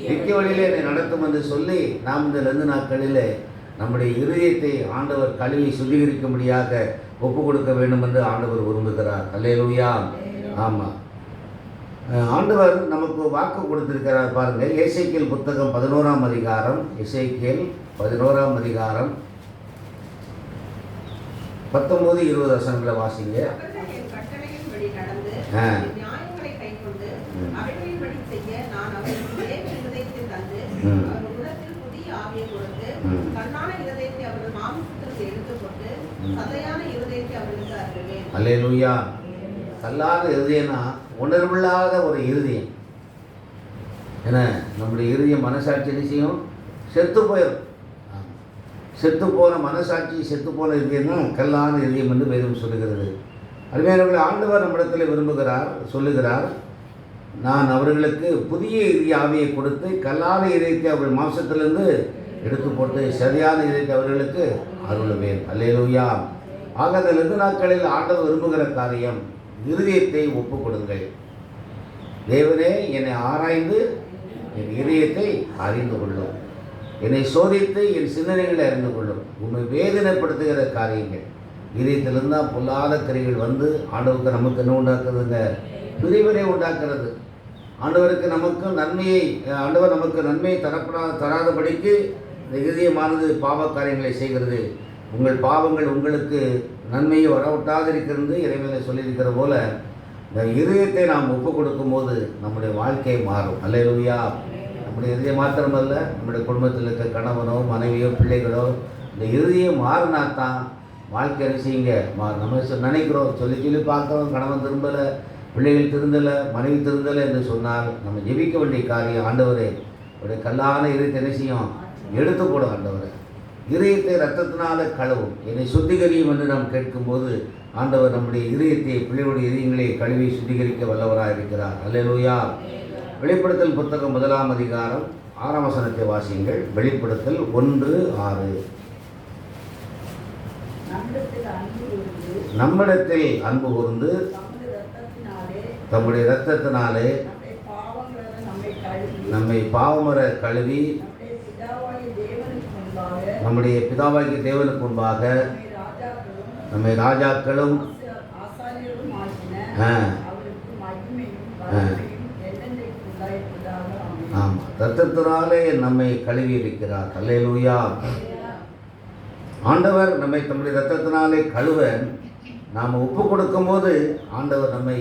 [SPEAKER 1] நித்திய வழியிலே என்னை நடத்தும் என்று சொல்லி நாம் இந்த 2 நாட்களில் நம்முடைய இருதயத்தை ஆண்டவர் கழுவி சுத்திகரிக்கும்படியாக ஒப்பு கொடுக்க வேண்டும் என்று ஆண்டவர் விரும்புகிறார். அல்லேலூயா. ஆமாம், ஆண்டவர் நமக்கு வாக்கு கொடுத்திருக்கிறார் பாருங்கள். எசேக்கியேல் புத்தகம் 11ஆம் அதிகாரம், எசேக்கியேல் 11ஆம் அதிகாரம் 19-20 வசனங்களை வாசிங்க. அல்லேலூயா. கல்லாத இருதயம்னா உணர்வில்லாத ஒரு இருதயம். ஏன்னா நம்முடைய இருதயம் மனசாட்சி நிச்சயம் செத்து போயிடும். செத்து போன மனசாட்சி, செத்து போன இருதயம் தான் கல்லான இருதயம் என்று வேதம் சொல்லுகிறது. அருமையானவர்கள், ஆண்டவர் நம்மிடத்தில் விரும்புகிறார், சொல்லுகிறார், நான் அவர்களுக்கு புதிய ஆவியை கொடுத்து கல்லான இதயத்தை அவர்கள் மாம்சத்திலிருந்து எடுத்து போட்டு சரியான இதயத்தை அவர்களுக்கு அருளுவேன். அல்லேலூயா. ஆக அந்த 2 நாட்களில் ஆண்டவர் விரும்புகிற காரியம், இருதயத்தை ஒப்பு கொடுங்கள். தேவனே, என்னை ஆராய்ந்து என் இதயத்தை அறிந்து கொள்ளும், என்னை சோதித்து என் சிந்தனைகளை அறிந்து கொள்ளும். உண்மை வேதனைப்படுத்துகிற காரியங்கள் இதயத்திலிருந்து தான் பொல்லாத கிரைகள் வந்து ஆண்டவருக்கு நமக்கு என்ன உண்டாக்குறதுங்க, பிரிவினை உண்டாக்குறது. ஆண்டவருக்கு நமக்கு நன்மையை, ஆண்டவர் நமக்கு நன்மையை தராதபடிக்கு இந்த இதயமானது பாவ காரியங்களை செய்கிறது. உங்கள் பாவங்கள் உங்களுக்கு நன்மையை வரவிட்டாதிருக்கிறது இறைமையில சொல்லியிருக்கிற போல இந்த இதயத்தை நாம் ஒப்பு கொடுக்கும் போது நம்முடைய வாழ்க்கை மாறும். அல்லேலூயா. நம்முடைய இதயம் மாத்திரமல்ல, நம்முடைய குடும்பத்தில் இருக்க கணவனோ மனைவியோ பிள்ளைகளோ இந்த இதயம் மாறினா தான் வாழ்க்கை என்ன செய்யுங்க நம்ம நினைக்கிறோம், சொல்லி பார்க்குறோம், கணவன் திரும்பலை, பிள்ளைகள் திருந்தலை, மனைவி திருந்தலை என்று சொன்னால் நம்ம ஜெபிக்க வேண்டிய காரியம், ஆண்டவரே உடைய கல்லான இதயத்தை என்ன செய்யும் எடுத்து போடும். ஆண்டவரே இதயத்தை இரத்தத்தினால கழுவும், என்னை சுத்திகரியும் என்று நாம் கேட்கும்போது ஆண்டவர் நம்முடைய இதயத்தை, பிள்ளைகளுடைய இதயங்களை கழுவி சுத்திகரிக்க வல்லவராக இருக்கிறார். அல்லேலூயா. வெளிப்படுத்தல் புத்தகம் 1ஆம் அதிகாரம் 6ஆம் வசனத்தை வாசியுங்கள். வெளிப்படுத்தல் 1:6. நம்மிடத்தில் அன்பு கூர்ந்து தம்முடைய இரத்தத்தினாலே நம்மை பாவமற கழுவி நம்முடைய பிதாவாகிய தேவனுக்கு முன்பாக நம்மை ராஜாக்களும் ஆமாம் இரத்தத்தினாலே நம்மை கழுவி இருக்கிறார். அல்லேலூயா. ஆண்டவர் நம்மை தம்முடைய இரத்தத்தினாலே கழுவ நாம் ஒப்பு கொடுக்கும்போது ஆண்டவர் நம்மை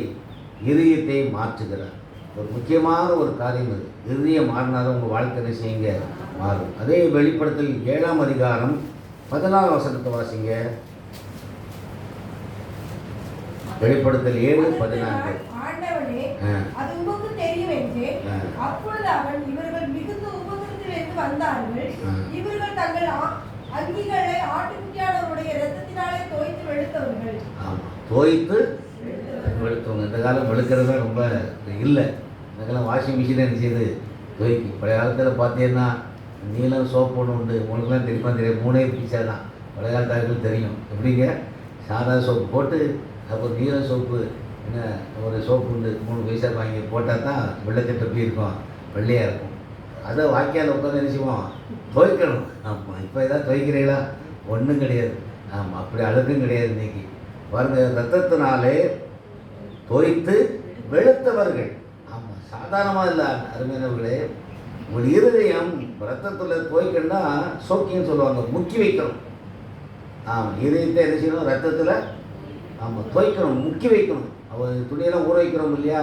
[SPEAKER 1] இதயத்தை மாற்றுகிறார். ஒரு முக்கியமான ஒரு காரியம் அது. இதயம் மாறினாலும் உங்கள் வாழ்க்கை செய்யுங்க மாறும். அதே வெளிப்படுத்தல் 7ஆம் அதிகாரம் 14ஆம் வசனத்தை வாசிங்க. வெளிப்படுத்தல் 7:14.
[SPEAKER 3] அது உங்களுக்கு தெரியும் என்று அப்பொழுது அவன், இவர்கள் மிகுந்த உபத்திரத்திலிருந்து வந்தார்கள். இவர்கள் தங்கள் அங்கிகளை ஆட்டுக்குட்டியானவருடைய இரத்தத்தினாலே தோய்த்து வெளுத்தவர்கள்.
[SPEAKER 1] ஆமாம், தோய்த்து வெளுத்தவங்க. இந்த காலம் வெளுக்கிறது ரொம்ப இல்லை. இந்த காலம் வாஷிங் மிஷின் என்ன செய்யுது, துவைக்கு. பழைய காலத்தில் பார்த்தீங்கன்னா நீளம் சோப்பு ஒன்று உண்டு. உங்களுக்குலாம் தெரியுமா தெரியும், 3 பீஸா தான். பழைய காலத்தாருக்கு தெரியும். எப்படிங்க, சாதா சோப்பு போட்டு அப்புறம் நீல சோப்பு, என்ன ஒரு சோப்பு உண்டு 3 பைசா வாங்கி போட்டால் தான் வெள்ளைக்கட்டு எப்படி இருக்கும், வெள்ளையாக இருக்கும். அதை வாக்கியால் உட்காந்து என்ன செய்வோம், துவைக்கணும். ஆமாம், இப்போ எதாவது துவைக்கிறீங்களா? ஒன்றும் கிடையாது. ஆமாம், அப்படி அழுக்கும் கிடையாது. இன்றைக்கி பாருங்கள், ரத்தத்தினாலே தோய்த்து வெளுத்தவர்கள். ஆமாம், சாதாரணமாக இல்லை அருமையானவர்களே. உங்கள் இருதயம் ரத்தத்தில் துவைக்கணும்னா சோக்கின்னு சொல்லுவாங்க, முக்கி வைக்கணும். ஆமாம், இதயத்தை என்ன செய்யணும், ரத்தத்தில் ஆமாம் துவைக்கணும், முக்கி வைக்கணும். அவள் துணியெல்லாம் ஊற வைக்கிறோம் இல்லையா,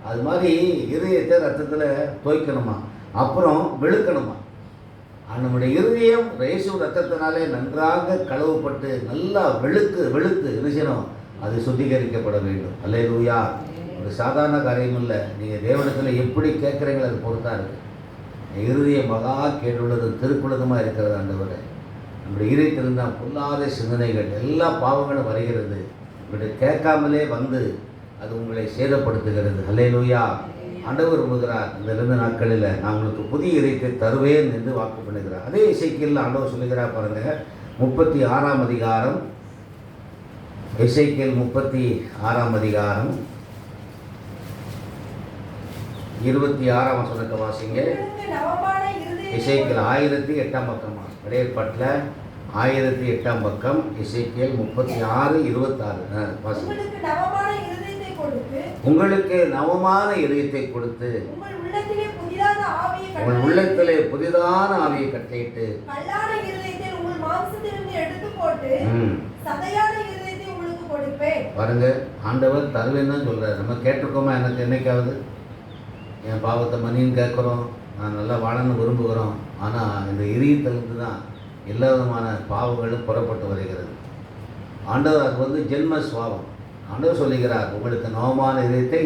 [SPEAKER 1] அது மாதிரி இதயத்தை ரத்தத்தில் துவைக்கணுமா, அப்புறம் வெளுக்கணுமா. நம்முடைய இருதயம் இயேசு ரத்தத்தினாலே நன்றாக கழுவப்பட்டு நல்லா வெளுத்து என்ன செய்யணும், அது சுத்திகரிக்கப்பட வேண்டும். அல்லேலூயா. ஒரு சாதாரண காரியம் இல்லை. நீங்கள் தேவனிடத்தில் எப்படி கேட்குறீங்களோ அது பொறுத்தா இருக்குது. இருதயம் மகா கேட்டுள்ளது திருக்குள்ளதுமாக இருக்கிறது. ஆண்டவரே, நம்முடைய இதயத்திலிருந்தான் பொல்லாத சிந்தனைகள், எல்லா பாவங்களும் வருகிறது. இப்படி கேட்காமலே வந்து அது உங்களை சேதப்படுத்துகிறது. அல்லேலூயா. ஆண்டவர் விரும்புகிறார், இந்த 2 நாட்களில் நான் உங்களுக்கு புதிய இதயத்தை தருவேன் என்று வாக்கு பண்ணுகிறார். அதே எசேக்கியேல் ஆண்டவர் சொல்லுகிறார் பாருங்கள். 36ஆம் அதிகாரம், எசேக்கியேல் 36ஆம் அதிகாரம் 26ஆம் வசனத்தை வாசிங்க. எசேக்கியேல் 1008ஆம் பக்கமா, பழையற்பாட்டில் 1008ஆம் பக்கம், எசேக்கியேல் 36:26 வாசிங்க. உங்களுக்கு நவமான இதயத்தை கொடுத்து உங்கள் உள்ளத்திலே புதிதான ஆவியை கட்டளையிட்டு பாருங்க, ஆண்டவர் தருவேன்னு தான் சொல்றாரு. நம்ம கேட்டிருக்கோமா? எனக்கு என்னைக்காவது என் பாவத்தை மன்னின்னு கேட்குறோம், நான் நல்லா வாழணும்னு விரும்புகிறோம். ஆனால் இந்த இதயத்திலிருந்து தான் எல்லா விதமான பாவங்களும் புறப்பட்டு வருகிறது. ஆண்டவர் அது ஜென்ம சுவாபம். ஆண்டவர் சொல்லுகிறார், உங்களுக்கு நவமான இதயத்தை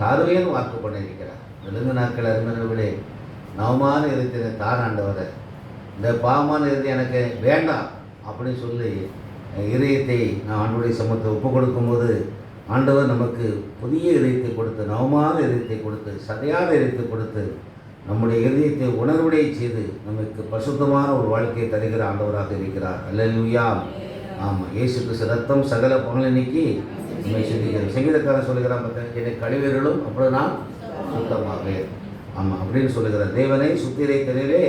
[SPEAKER 1] தருவேன்னு வாக்கு பண்ணியிருக்கிறார். 2 நாட்கள் அருமையானவர்களே, நவமான இதயத்தை தார் ஆண்டவரை. இந்த பாவமான இதயத்தை எனக்கு வேண்டாம் அப்படின்னு சொல்லி இதயத்தை நான் ஆண்டவருடைய சமூகத்தை ஒப்பு கொடுக்கும்போது ஆண்டவர் நமக்கு புதிய இதயத்தை கொடுத்து, நவமான இதயத்தை கொடுத்து, சதையான இதயத்தை கொடுத்து, நம்முடைய இதயத்தை உணர்வுடைய செய்து நமக்கு பரிசுத்தமான ஒரு வாழ்க்கையை தருகிற ஆண்டவராக இருக்கிறார். அல்லேலூயா. ஆமாம், இயேசு கிறிஸ்து ரத்தம் சகல பாவங்களை நீக்கி நம்மை சுத்திகரிக்கிறது. சங்கீதக்காரன் சொல்லுகிறான், என்னை கழுவியருளும் அப்பொழுது நான் சுத்தமாவேன். ஆமாம், அப்படின்னு சொல்லுகிறார். தேவனை சுத்திகரிக்கிறதிலே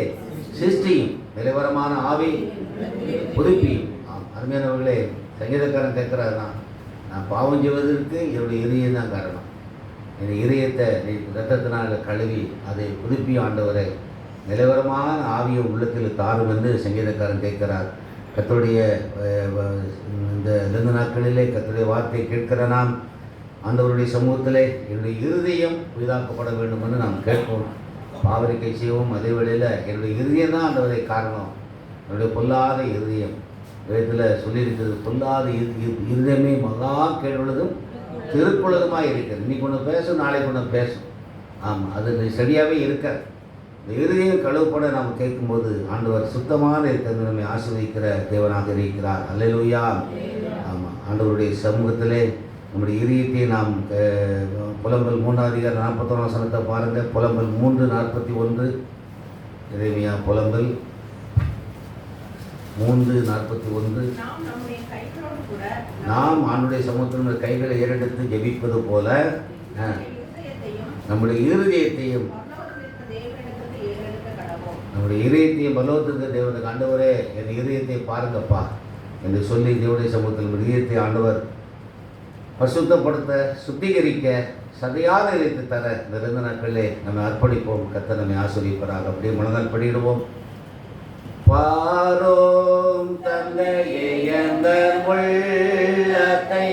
[SPEAKER 1] சிருஷ்டியும் நிலைவரமான ஆவி புதுப்பியும். அருமையானவர்களே, சங்கீதக்காரன் கேட்குறாரு, நான் பாவம் செய்வதற்கு என்னுடைய இதயம் தான் காரணம். என் இதயத்தை ரத்தத்தினால் கழுவி அதை புதுப்பி ஆண்டவரை நிலவரமான ஆவியை உள்ளத்தில் தாரும் என்று சங்கீதக்காரன் கேட்கிறார். கர்த்தருடைய இந்த 2 நாட்களிலே கர்த்தருடைய வார்த்தையை கேட்கிற நாம் ஆண்டவருடைய சமூகத்திலே என்னுடைய இருதயம் புதிதாக்கப்பட வேண்டும் என்று நாம் கேட்போம், பாவரிக்கை செய்வோம். அதே வேளையில் என்னுடைய இருதயம் தான் ஆண்டவரை காரணம். என்னுடைய பொல்லாத இருதயம் வேதத்தில் சொல்லியிருக்கிறது, பொல்லாத இருதயமே மகா கேடுள்ளதும் திருக்குள்ளதுமாக இருக்கிறது. இன்னைக்கு ஒன்று பேசும், நாளைக்கு ஒன்று பேசும். ஆமாம், அது சரியாகவே இருக்காது. இந்த இருதயம் கழுவப்பட நாம் கேட்கும்போது ஆண்டவர் சுத்தமான இருக்கிறது நம்மை ஆசீர்வதிக்கிற தேவனாக இருக்கிறார். அல்லேலூயா. ஆமாம், ஆண்டவருடைய சமூகத்திலே நம்முடைய இதயத்தை நாம் புலம்பல் 3:41 பாருங்கள். புலம்பல் 3:41. இறைமையா புலம்பல் 3:41. நாம் ஆண்டுடைய சமூகத்தில் கைகளை ஏறெடுத்து ஜெபிப்பது போல நம்முடைய இருதயத்தையும் பலவத்திற்கு தேவனுக்கு ஆண்டவரே என் இதயத்தை பாருங்கப்பா என்று சொல்லி தேவனுடைய சமூகத்தில் இதயத்தை ஆண்டவர் பரிசுத்தப்படுத்த சுத்திகரிக்க சதையாக இறைத்து தர நிறைந்த நாட்களிலே நம்ம அர்ப்பணிப்போம். கர்த்தர் நம்மை ஆசீர்வதிப்பாராக. அப்படியே மனதால் படிடுவோம். பாரோம் தந்தையே எந்தன் உள்ளத்தை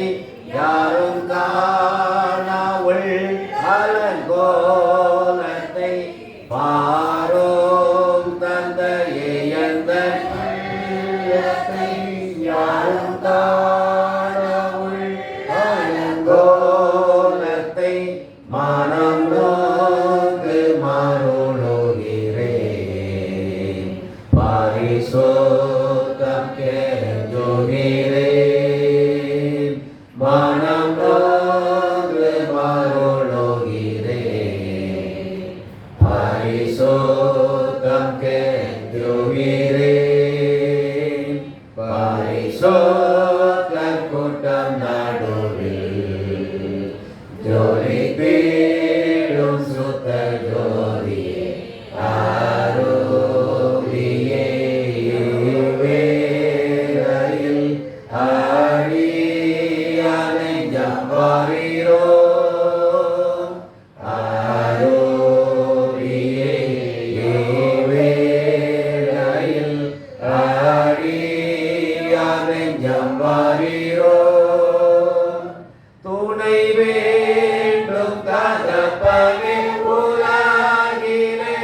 [SPEAKER 1] யாரும் காணாவுள் அலங்கோலத்தை பாரோம் தந்தையே எந்தன் உள்ளத்தை யாரும் காணாவுள் அலங்கோலத்தை மனம் நோக்கு மாறுகிறேன் பரிசுத்தம் கெஞ்சுகிறேன் மனம் நோக்கு மாறுகிறேன் பரிசுத்தம் கெஞ்சுகிறேன் பரிசுத்த கூட்டம் நடுவில் ஜோதி தேடும் சுத்த ஜோதியே ஆரோவியே வேளையில் ஆடியானை ஜம்பாரீரோ ஆரோவியே வேளையில் ஆடியானை ஜம்பாரீரோ துணை வேண்டும் தகப்பனே உலகிலே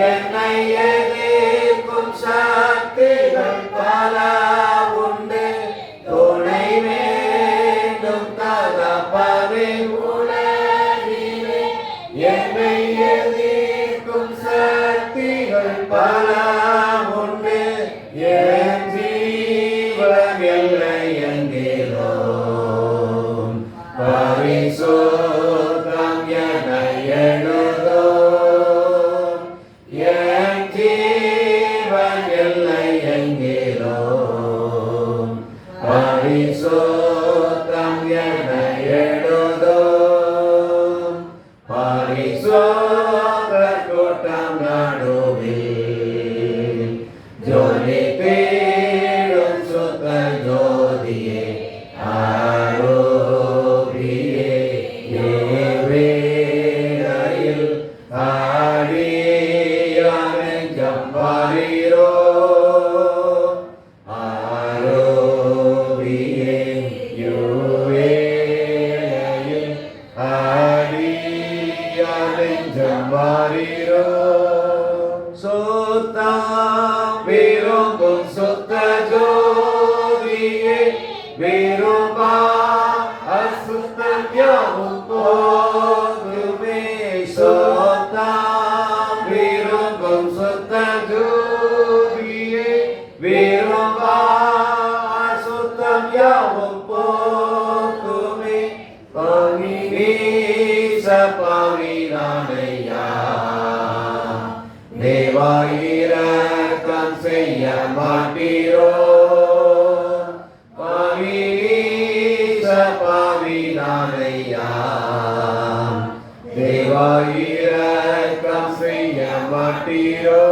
[SPEAKER 1] என்னை எதிர்க்கும் சக்திகள் பல உண்டு துணை வேண்டும் தகப்பனே உலகிலே என்னை எதிர்க்கும் சக்திகள் பல உண்டு என் ஜீவன் எல்லை என்கிறோம் பரிசுத்தம் என எழுதோம் என் ஜீவன் எல்லை என்கிறோம் பரிசுத்தம் என எழுதோம் பரிசுத்த கூட்டம் நடுவில் ஜோதி தேடும் சுத்த ஜோதியே ஆரோபியே வேளையில் ஆடியானை ஜம்பாரீரோ ஆரோபியே வேளையில் ஆடியானை ஜம்பாரீரோ சுத்தம் விரும்பும் சுத்த ஜோதியே விரும்பா அசுத்தம் யாவும் போகுமே சுத்தம் விரும்பும் சுத்த ஜோதியே விரும்பா அசுத்தம் யாவும் போகுமே பவினீச பவினானையா தேவாயிரக்கம் செய்ய மாட்டீரோ பவினீச பவினானையா தேவாயிரக்கம் செய்ய மாட்டீரோ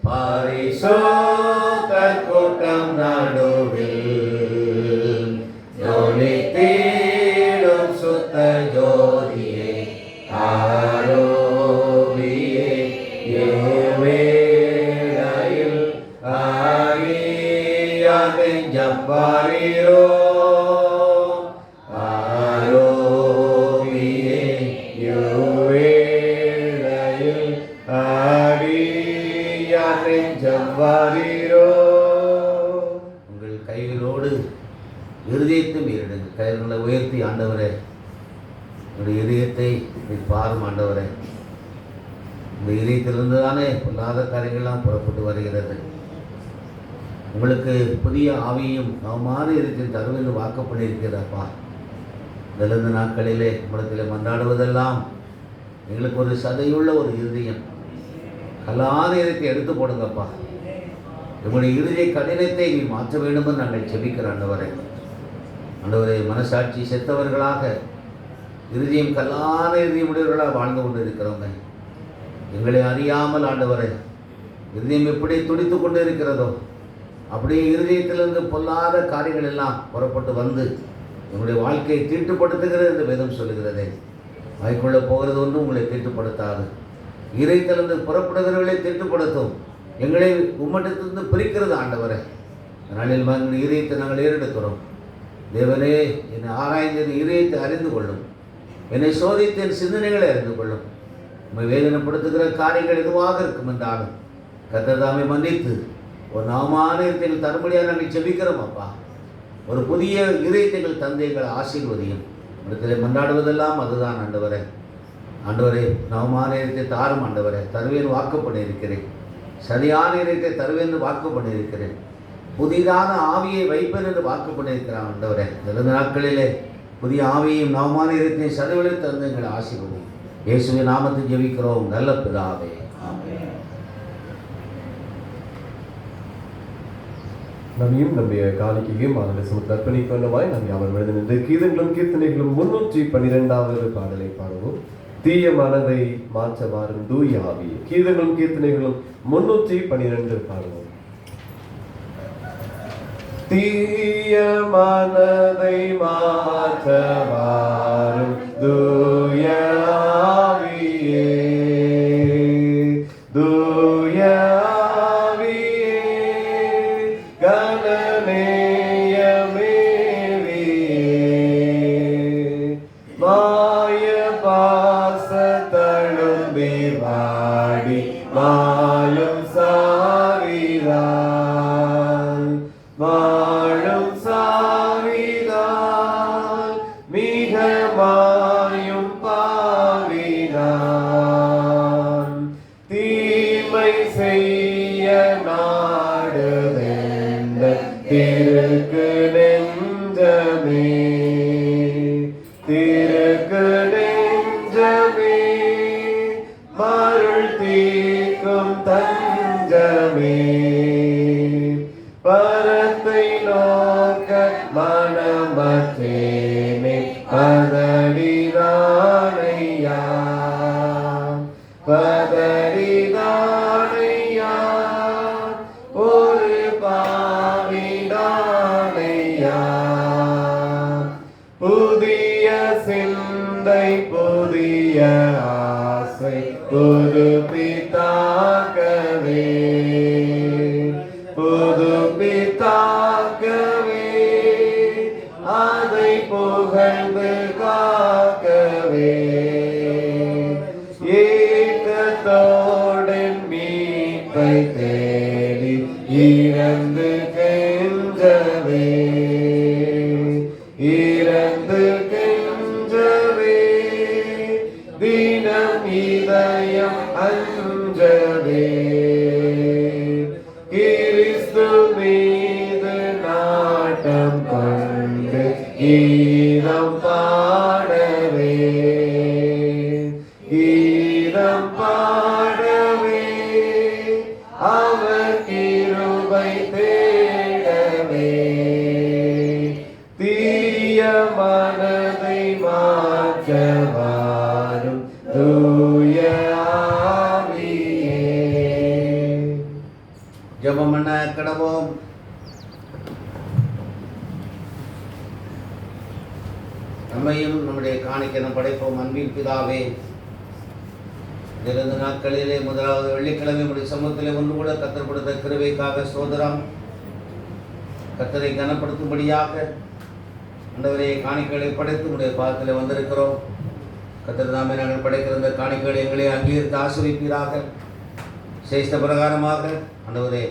[SPEAKER 1] பரிசுத்த கூட்டம் நடுவில் ஜோதி தேடும் சுத்த ஜோதியே ஆரோபியே வேளையில் ஆடியானை ஜம்பாரீரோ ஆரோபியே வேளையில் ஆடியானை ஜம்பாரீரோ. உங்கள் கைகளோடு இருதயத்தையும் ஏறிடுங்கள். கைகளை உயர்த்தி ஆண்டவரே உங்களுடைய இதயத்தை பாரும் ஆண்டவரே இந்த இதயத்திலிருந்து தானே பொல்லாத காரியங்கள்லாம் புறப்பட்டு வருகிறது. உங்களுக்கு புதிய ஆவியும் நவமான இருக்கையில் தருவென்று வாக்கு பண்ணியிருக்கிறப்பா. இதிலிருந்து நாட்களிலே உலகத்தில் மன்றாடுவதெல்லாம் எங்களுக்கு ஒரு சதையுள்ள ஒரு இருதயம், கல்லாத இருத்தை எடுத்து போடுங்கப்பா. உங்களுடைய இருதய கடினத்தை நீ மாற்ற வேண்டுமென்று நாங்கள் செபிக்கிற ஆண்டவரே. ஆண்டவரே, மனசாட்சி செத்தவர்களாக இருதயம் கல்லாத இருதயமுடையவர்களாக வாழ்ந்து கொண்டு இருக்கிறவங்க, எங்களை அறியாமல் ஆண்டவரே இருதயம் எப்படி துடித்து கொண்டு இருக்கிறதோ அப்படியே இருதயத்திலிருந்து பொல்லாத காரியங்கள் எல்லாம் புறப்பட்டு வந்து எங்களுடைய வாழ்க்கையை தீட்டுப்படுத்துகிறது என்று வேதம் சொல்லுகிறதே. வாய்க்குள்ளே போகிறது ஒன்றும் உங்களை தீட்டுப்படுத்தாது. இறைத்திலிருந்து புறப்படுகிறவர்களை தீட்டுப்படுத்தும். எங்களை உம்மட்டத்திலிருந்து பிரிக்கிறது ஆண்டவரே. அதனால இதயத்தை நாங்கள் ஏறெடுக்கிறோம். தேவனே, என்னை ஆராய்ந்து என் இதயத்தை அறிந்து கொள்ளும், என்னை சோதித்து என் சிந்தனைகளை அறிந்து கொள்ளும். உண்மை வேதனைப்படுத்துகிற காரியங்கள் எதுவாக இருக்கும் என்றாலும் கர்த்தர் தாமே மன்னித்து ஒரு நவமான இதயத்தை தரும்படியாக நாங்கள் செபிக்கிறோம் அப்பா. ஒரு புதிய இதயத்தை தந்தைகளை ஆசீர்வதியும். இடத்துல மன்றாடுவதெல்லாம் அதுதான் ஆண்டவரே. ஆண்டவரே, நவமான இதயத்தை தாரும் ஆண்டவரே. தருவேன் வாக்கு பண்ணியிருக்கிறேன். சரியான இதயத்தை தருவேன் என்று வாக்கு பண்ணியிருக்கிறேன். புதிதான ஆவியை வைப்பேன் என்று வாக்கு பண்ணியிருக்கிறான் ஆண்டவரே. இந்த நாட்களிலே புதிய ஆவியையும் நவமான இதயத்தையும் சதவிலை தந்து எங்களை ஆசீர்வதி. இயேசுவின் நாமத்தை ஜெபிக்கிறோம் நல்ல பிதாவே, ஆமென்.
[SPEAKER 2] நம்மையும் நம்முடைய காணிக்கையும் ஆனந்த சமூகத்தில் அர்ப்பணிக்கொண்டவாய் நாம் யாவர் விழுந்து நின்று கீதங்களும் கீர்த்தனைகளும் 312வது பாடலை பாடுவோம். தீய மனதை மாற்ற வாரும் தூய ஆவி. கீதங்களும் கீர்த்தனைகளும் 312 பாடுவோம். தீய மனதை மாற்ற வாரும் தூய ஆவியே, தூய ஆவியே, கனநேயமேவியே, மாய பாச தழும்பி வாடி மாயும் சாவிதான், வாழும் சாவிதான், மிக மாயும் பாவிதான், தீமை செய்ய நாடுதென்ற திருக்கு நெஞ்சமே, திருக்கு நெஞ்சமே, மருள் தீர்க்கும் தஞ்சமே, பரத்தை நோக்க மனமற்றேனே பதறிதானையா, பதறிதானையா, ஒரு பாவிதானையா, புதிய சிந்தை புதிய ஆசை புதுப்பித்தாக்கவே, புதுப்பித்தாக்கவே, அதை புகழ்ந்து காக்கவே, ஏக்கத்தோடன் மீட்பை தேடி இறந்து கெஞ்சவே, இறந்து கெஞ்சவே, தினம் இதயம் அஞ்சவே, கிறிஸ்து மீது நாட்டம் கொண்டு கீதம் பாடவே, கீதம் பாடவே, அவர் கிருபை தேடவே, தீய மனதை மாற்ற வாரும் தூய ஆவியே.
[SPEAKER 1] ஜெபம் பண்ண கடவோம். நம்மையும் நம்முடைய காணிக்கை படைப்போம். அன்பின் பிதாவே, இந்த நாட்களிலே முதலாவது வெள்ளிக்கிழமை உடைய சமூகத்திலே ஒன்று கூட கத்தர் கொடுத்த கிருபைக்காக ஸ்தோத்திரம். கத்தரை கனப்படுத்தும்படியாக ஆண்டவரே காணிக்கைகளை படைத்து உடைய பாதத்தில் வந்திருக்கிறோம். கத்தர் நாமே நாங்கள் படைக்கிற இந்த காணிக்கைகளை எங்களை அங்கீகரித்து ஆசிரியப்பீராக. சேஷ்ட பிரகாரமாக ஆண்டவரே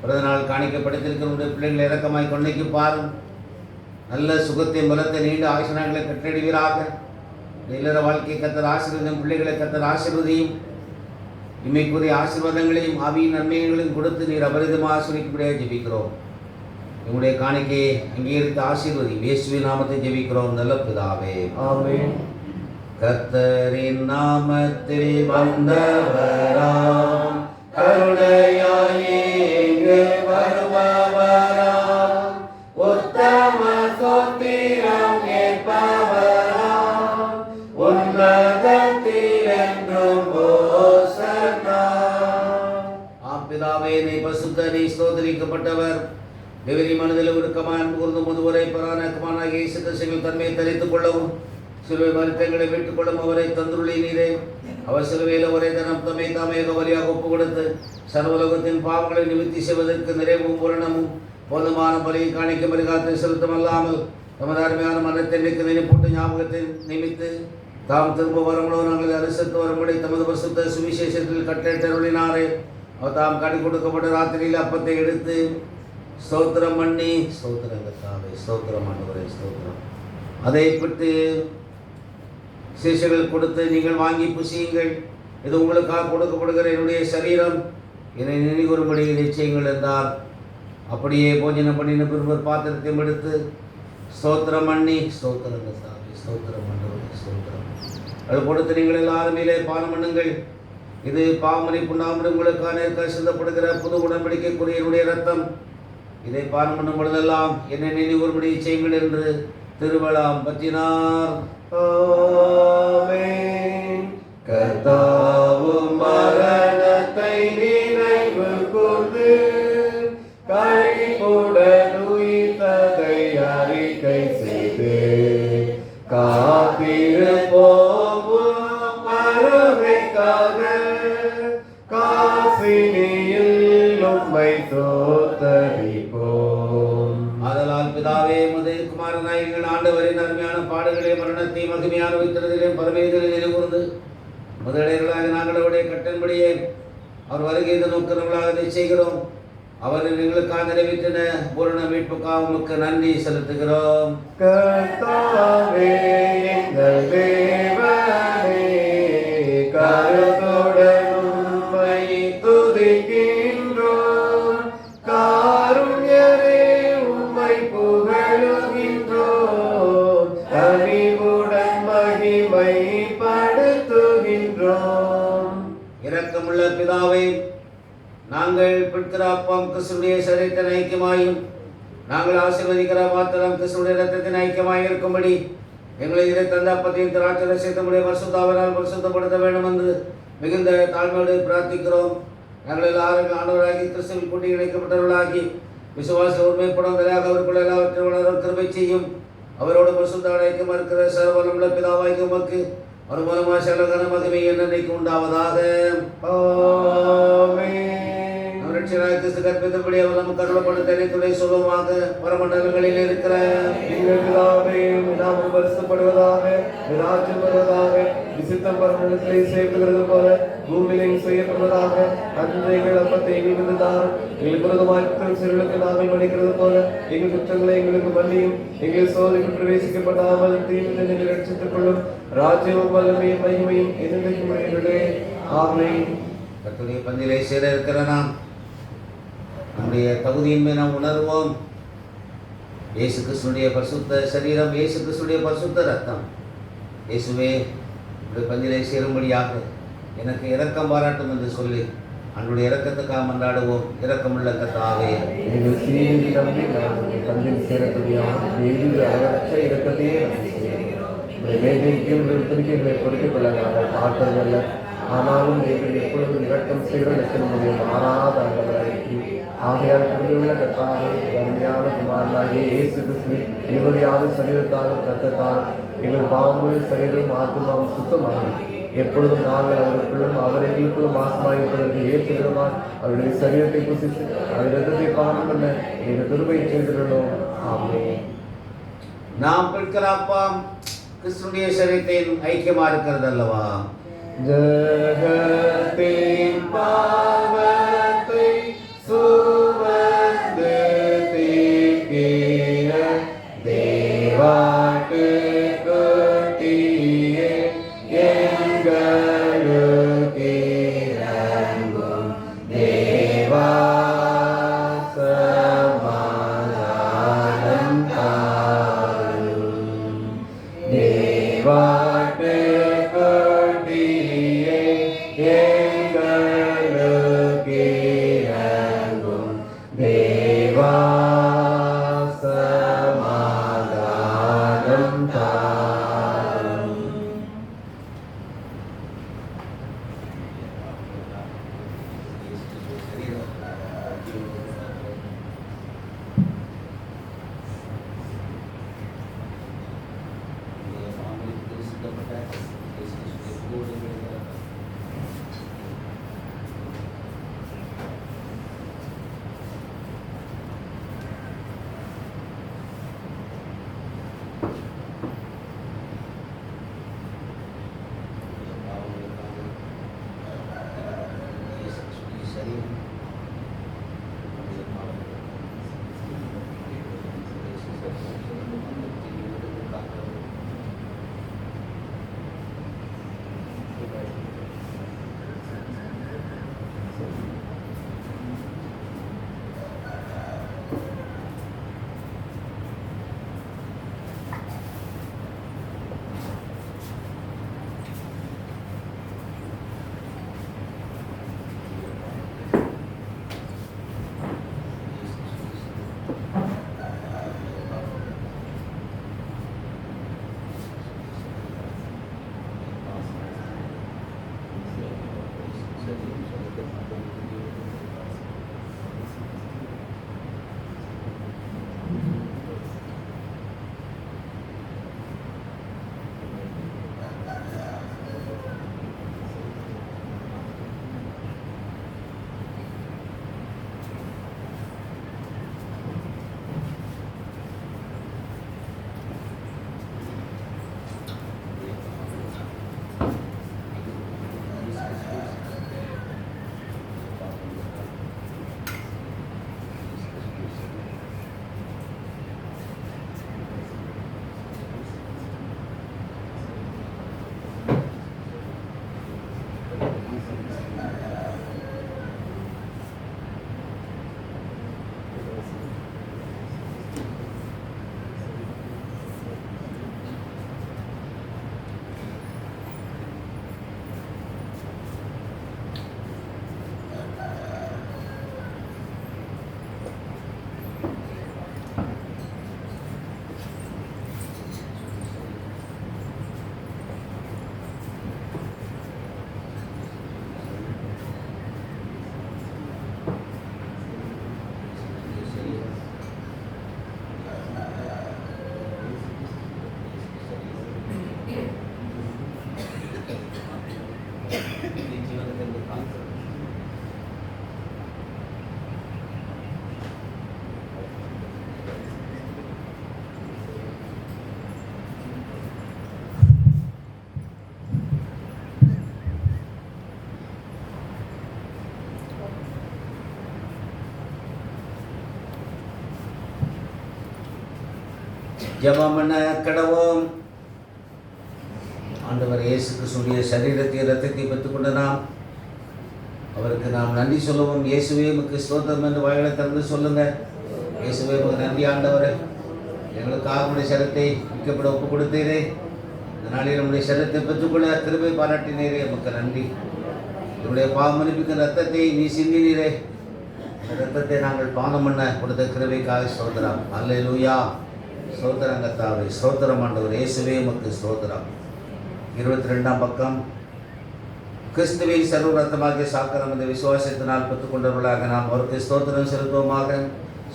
[SPEAKER 1] பிறந்த நாள் காணிக்கை படைத்திருக்கிற உடைய பிள்ளைகளை இறக்கமாய் கொண்டைக்கு பாரும். நல்ல சுகத்தை பலத்தை நீண்ட ஆயுஷனாங்களை கற்றறிவீராக. இல்லற வாழ்க்கை கத்தர் ஆசீர்வதியும், பிள்ளைகளை கத்தர் ஆசீர்வதியும். இம்மைக்குரிய ஆசீர்வாதங்களையும் ஆவியின் நன்மைகளையும் கொடுத்து நீர் அபரிதமாக ஆசீர்வதிக்கும்படியாக ஜெபிக்கிறோம். உங்களுடைய காணிக்கையை அங்கீகரித்து ஆசீர்வதி. இயேசுவின் நாமத்தை ஜெபிக்கிறோம் நல்ல பிதாவே,
[SPEAKER 2] ஆமென்.
[SPEAKER 1] கர்த்தரின் நாமத்தில் வந்தவராம் கருணையாயே இங்கு வருபவராம் உத்தம சோத்திரம் கேட்பவராம் உன்னதத்தில் என்றும் ஓசன்னா. பிதாவே, நீ பசுத்த, நீ ஸ்தோத்திரிக்கப்பட்டவர். வெகுதி மனதில் உருக்கமான அன்பு கூர்ந்து முதுவரை பராணக்கமான இயேசு கிறிஸ்துவின் தன்மையை தரித்துக் கொள்ளவும் சிலுவை மருத்துவங்களை மீட்டுக் கொள்ளும் அவரை தந்துருளி நீரே. அவர் சிலுவையில் ஒரே தனம் தம்மை தாமேக வழியாக ஒப்பு கொடுத்து சர்வலோகத்தின் பாவங்களை நிவர்த்தி செய்வதற்கு நிறைவும் பூரணமும் போதுமான பலியை காணிக்க மறுகாத்தை செலுத்தமல்லாமல் தமது அருமையான மரணத்தை நினைப்போட்டு ஞாபகத்தை நிமித்து தாம் திரும்ப வரும்போ நாங்கள் அரசுக்கு வரும்படி தமது பசுத்த சுவிசேஷத்தில் கட்டளினாரே. அவர் தாம் கடி கொடுக்கப்பட்ட ராத்திரியில் அப்பத்தை எடுத்து ஸ்தோத்திரம் பண்ணி, ஸ்தோத்திரங்கத்தாவே, ஸ்தோத்திரம் ஆண்டவரே, ஸ்தோத்திரம், அதை பெற்று சீஷர்கள் கொடுத்து, நீங்கள் வாங்கி புசியுங்கள், இது உங்களுக்காக கொடுக்கப்படுகிற என்னுடைய சரீரம், என்னை நினைவுறும்படி இதை செய்யுங்கள் என்றார். அப்படியே போஜனம் பண்ணின பின்பு பாத்திரத்தையும் எடுத்து ஸ்தோத்திரம் பண்ணி, ஸ்தோத்திரங்கத்தாவே, ஸ்தோத்திரம் ஆண்டவரே, ஸ்தோத்திரம், அது கொடுத்து, நீங்கள் எல்லாரும் மேலே பானம் பண்ணுங்கள், இது பாவமன்னிப்பு நாம உங்களுக்கான சிந்தப்படுகிற புது உடன்படிக்கைக்குரிய என்னுடைய ரத்தம், இதை பானம் பண்ணும் பொழுதெல்லாம் என்னை நினைவுறும்படி செய்யுங்கள் என்று திருவளாம் பற்றினார்.
[SPEAKER 2] ஆமென். கர்த்தாவும் மரணத்தை நினைவு கூர்ந்து கைப்புடன் உயிர்த்ததை அறிக்கை செய்து காத்திருப்போம் மறுமைக்காக காசினியில் உம்மை தோத்தரிப்போம்.
[SPEAKER 1] ஆதலால் பிதாவே, உமது குமாரனாய் ஆண்டவரின் அருமையான பாடுகளை மரணத்தை மகிமையான வைத்திருந்ததிலும் பரமேதிலே நினைவுகூர்ந்து முதலிடர்களாக நாங்கள் அவருடைய கட்டன்படியே அவர் வருகை நோக்கிறவர்களாக இதை செய்கிறோம். அவர் எங்களுக்காக நிறைவேற்றின பூரண மீட்புக்காக உமக்கு நன்றி செலுத்துகிறோம்.
[SPEAKER 2] கர்த்தாவே, எங்கள் தேவனே, கருத்துடன் உம்மை துதிக்கின்றோம். காருண்யரே, உம்மை புகழுகின்றோம். கனிவுடன் மகிமைப்படுத்துகின்றோம்.
[SPEAKER 1] இரக்கமுள்ள பிதாவை, நாங்கள் பிடிக்கிற அப்பம் கிறிஸ்துடைய சரீரத்தின் ஐக்கியமாயும் நாங்கள் ஆசீர்வதிக்கிற பாத்திரம் கிறிஸ்துடைய இரத்தத்தின் ஐக்கியமாய் இருக்கும்படி எங்களை இதை தந்த அப்பத்தையும் திராட்சை சேர்த்தமுடைய பரிசுத்தாவினால் பரிசுத்தப்படுத்த வேண்டும் என்று மிகுந்த தாழ்மையோடு பிரார்த்திக்கிறோம். நாங்கள் எல்லாரும் ஆண்டவராகி கிறிஸ்துவில் கூட்டி இணைக்கப்பட்டவர்களாகி விசுவாச உண்மைப்படங்களாக அவருக்குள்ள எல்லாவற்றையும் வளர கிருபை செய்யும். அவரோடு பரிசுத்த ஐக்கியமாக இருக்கிற சர்வலமுள்ள பிதாவாய்க்கு உமக்கு அவர் மூலமாக செலகன மகிமை என்னைக்கு உண்டாவதாக. கிறிஸ்து கற்பித்தபடி அவர் நமக்கு அருளப்படுத்த துணை சொல்லுவாங்க. பரமண்டலங்களில் இருக்கிற
[SPEAKER 2] எங்கள் பிதாவே, உம்முடைய நாமம் பரிசுத்தப்படுவதாக, உம்முடைய ராஜ்யம் வருவதாக, விசித்தம் பரமண்டலத்திலே செய்யப்படுகிறது போல பூமியிலும் செய்யப்படுவதாக. அன்று எங்கள் அப்பத்தை எங்களுக்கு தாரும். எங்களுக்கு விரோதமாய் குற்றம் செய்தவர்களுக்கு நாங்கள் மன்னிக்கிறது போல எங்கள் குற்றங்களை எங்களுக்கு மன்னியும். எங்கள் சோதனைக்கு பிரவேசிக்கப்படாமல் தீமையை நீங்கள் ரட்சித்துக் கொள்ளும். ராஜ்யமும் வல்லமையும் மகிமையும் என்னைக்கும் உடையவர்களே. ஆமென்.
[SPEAKER 1] கர்த்தருடைய பந்தியிலே சேர இருக்கிற நாம் நம்முடைய தகுதியின்மை நாம் உணர்வோம். இயேசு கிறிஸ்துடைய பரிசுத்த சரீரம், இயேசு கிறிஸ்துடைய பரிசுத்த ரத்தம். இயேசுவே, உடைய பந்தியிலே சேரும்படியாக எனக்கு இரக்கம் பாராட்டும் என்று சொல்லி அன்றைய இரக்கத்துக்காக மன்றாடுவோம். இரக்கமுள்ள கர்த்தாவே,
[SPEAKER 2] எங்கள் சீனில் நம்பி நாங்கள் பந்தில் சேரக்கூடியான அளவற்ற இரக்கத்தையே வேதைக்கும் திருப்பிகளை பொறுத்துக் கொள்ள நாங்கள் பார்த்ததில்லை. ஆனாலும் நீங்கள் எப்பொழுதும் இரக்கம் செய்வதற்கு நம்முடைய மாறாத ஆண்டவராகி ஆகையால் புரிந்துள்ள கர்த்தாவே, அருமையான குமாரனாகிய இயேசு கிறிஸ்துவின் இவரையான சரீரத்தாலும் ரத்தத்தாலும் எங்கள் பாவமும் சரீரம் ஆத்மாவும் சுத்தமாகும். எப்பொழுதும் நாங்கள் அவருக்குள்ளும் அவர் எங்களுக்குள்ளும் மாசமாயிருப்பதற்கு ஏற்றுகிறோமால் அவருடைய சரீரத்தை புசித்து அவர் ரத்தத்தை பானம் பண்ண எங்கள் துருவை செய்திருந்தோம். ஆமென்.
[SPEAKER 1] நாம் பிடிக்கிற அப்பம் கிறிஸ்துடைய சரீரத்தின் ஐக்கியமா இருக்கிறது அல்லவா?
[SPEAKER 2] ஜகத்தின் பாவத்தை சுமந்து தீர்க்கிற தேவாட்டு குட்டியே எங்களுக்கு இரக்கம் தேவாட்டுக்குட்டியே எங்களுக்கு இறங்கும் தேவா சமாதானம் தாரும்.
[SPEAKER 1] ஜெபம் பண்ண கடவோம். ஆண்டவர் இயேசு கிறிஸ்துவின் சரீரத்தை இரத்தத்தை பெற்றுக்கொண்ட நாம் அவருக்கு நாம் நன்றி சொல்லுவோம். இயேசுவே உமக்கு ஸ்தோத்திரம் என்று வாய்களை திறந்து சொல்லுங்க. இயேசுவே உமக்கு நன்றி ஆண்டவரே, எங்களுக்காக உடைய சரத்தை விற்கப்பட ஒப்பு கொடுத்தீரே. இந்த நாளில் நம்முடைய சரத்தை பெற்றுக்கொள்ள கிருபை பாராட்டினீரே, உமக்கு நன்றி. என்னுடைய பாவம் மன்னிப்புக்கு ரத்தத்தை நீ சிந்தினீரே, அந்த ரத்தத்தை நாங்கள் பானம் பண்ண கொடுத்த கிருபைக்காக ஸ்தோத்திரம். அல்லேலூயா. ஸ்தோத்திரம் கர்த்தாவே, ஸ்தோத்திரம் ஆண்டவர். இயேசுவே உமக்கு ஸ்தோத்திரம். 22ஆம் பக்கம். கிறிஸ்துவின் சர்வ ரத்தமாகிய சாக்கரம் இந்த விசுவாசத்தினால் பெற்றுக்கொண்டவர்களாக நாம் அவருக்கு ஸ்தோத்திரம் செலுத்துவோமாக.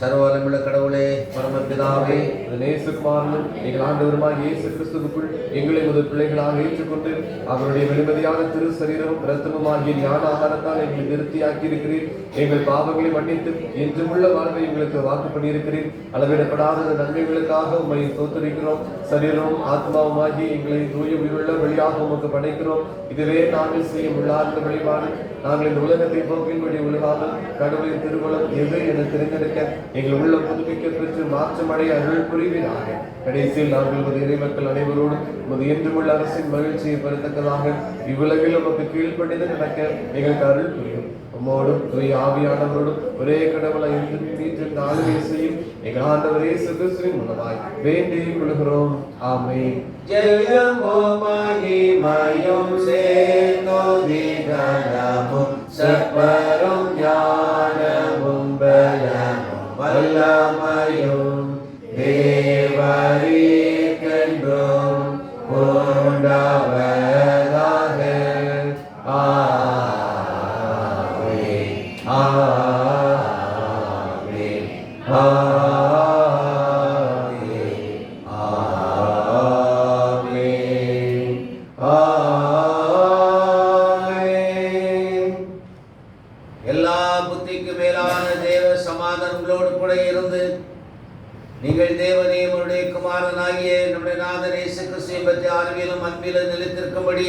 [SPEAKER 1] சர்வவல்லமையுள்ள கடவுளே, பரமபிதாவே,
[SPEAKER 2] நேசகுமாரனும் எங்கள் ஆண்டவருமாகிய இயேசு கிறிஸ்துவுக்குள் எங்களை முதல் பிள்ளைகளாக ஏற்றுக்கொண்டு அவருடைய வெளிமதியான திரு சரீரமும் இரத்தமுமாகிய ஞான ஆகாரத்தால் எங்களை திருப்தியாக்கி இருக்கிறீர். எங்கள் பாவங்களை மன்னித்து என்றுமுள்ள வாழ்வை எங்களுக்கு வாக்கு பண்ணியிருக்கிறீர். அளவிடப்படாத நன்மைகளுக்காக உம்மை தோத்தரிக்கிறோம். சரீரமும் ஆத்மாவுமாகி எங்களை தூய உயிருள்ள வழியாக உமக்கு படைக்கிறோம். இதுவே நாங்கள் செய்யும் உள்ளார்ந்த வழிபாடு. நாங்கள் இந்த உலகத்தை போக்கின்படி உலகாமல் கடவுளின் திருமணம் எது என தெரிந்தெடுக்க எங்கள் உள்ள புதுப்பிக்க பெற்று மாற்றமடைய அருள் புரிவீராக. கடைசியில் நாங்கள் உமது இறைமக்கள் அனைவரோடும் உமது என்றுமுள்ள அரசின் மகிழ்ச்சியை பெறத்தக்கதாக இவ்வுலகில் உமக்கு கீழ்ப்படிந்து நடக்க எங்களுக்கு அருள் புரியும். உம்மோடும் தூய ஆவியானவரோடும் ஒரே கடவுளை என்று ஆளுகை செய்யும் எங்கள் ஆண்டவர் இயேசு கிறிஸ்துவின் மூலமாய் வேண்டிக் கொள்கிறோம். ஆமென்.
[SPEAKER 1] ஜெயமும் மகிமையும் சேர்ந்தோதி கனமும் சப்பரும் ஞானமும் பலமும் வல்லமையும் தேவரீர்க்கென்றும் உண்டாவதாக. ஆமென். ஆமென். எல்லா புத்திக்கு மேலான தேவ சமாதானங்களோடு கூட இருந்து நீங்கள் தேவனே உம்முடைய குமாரனாகிய நம்முடைய நாதர் இயேசு கிறிஸ்துவை பற்றி அறிவிலும் அன்பிலும் நிலைத்திருக்கும்படி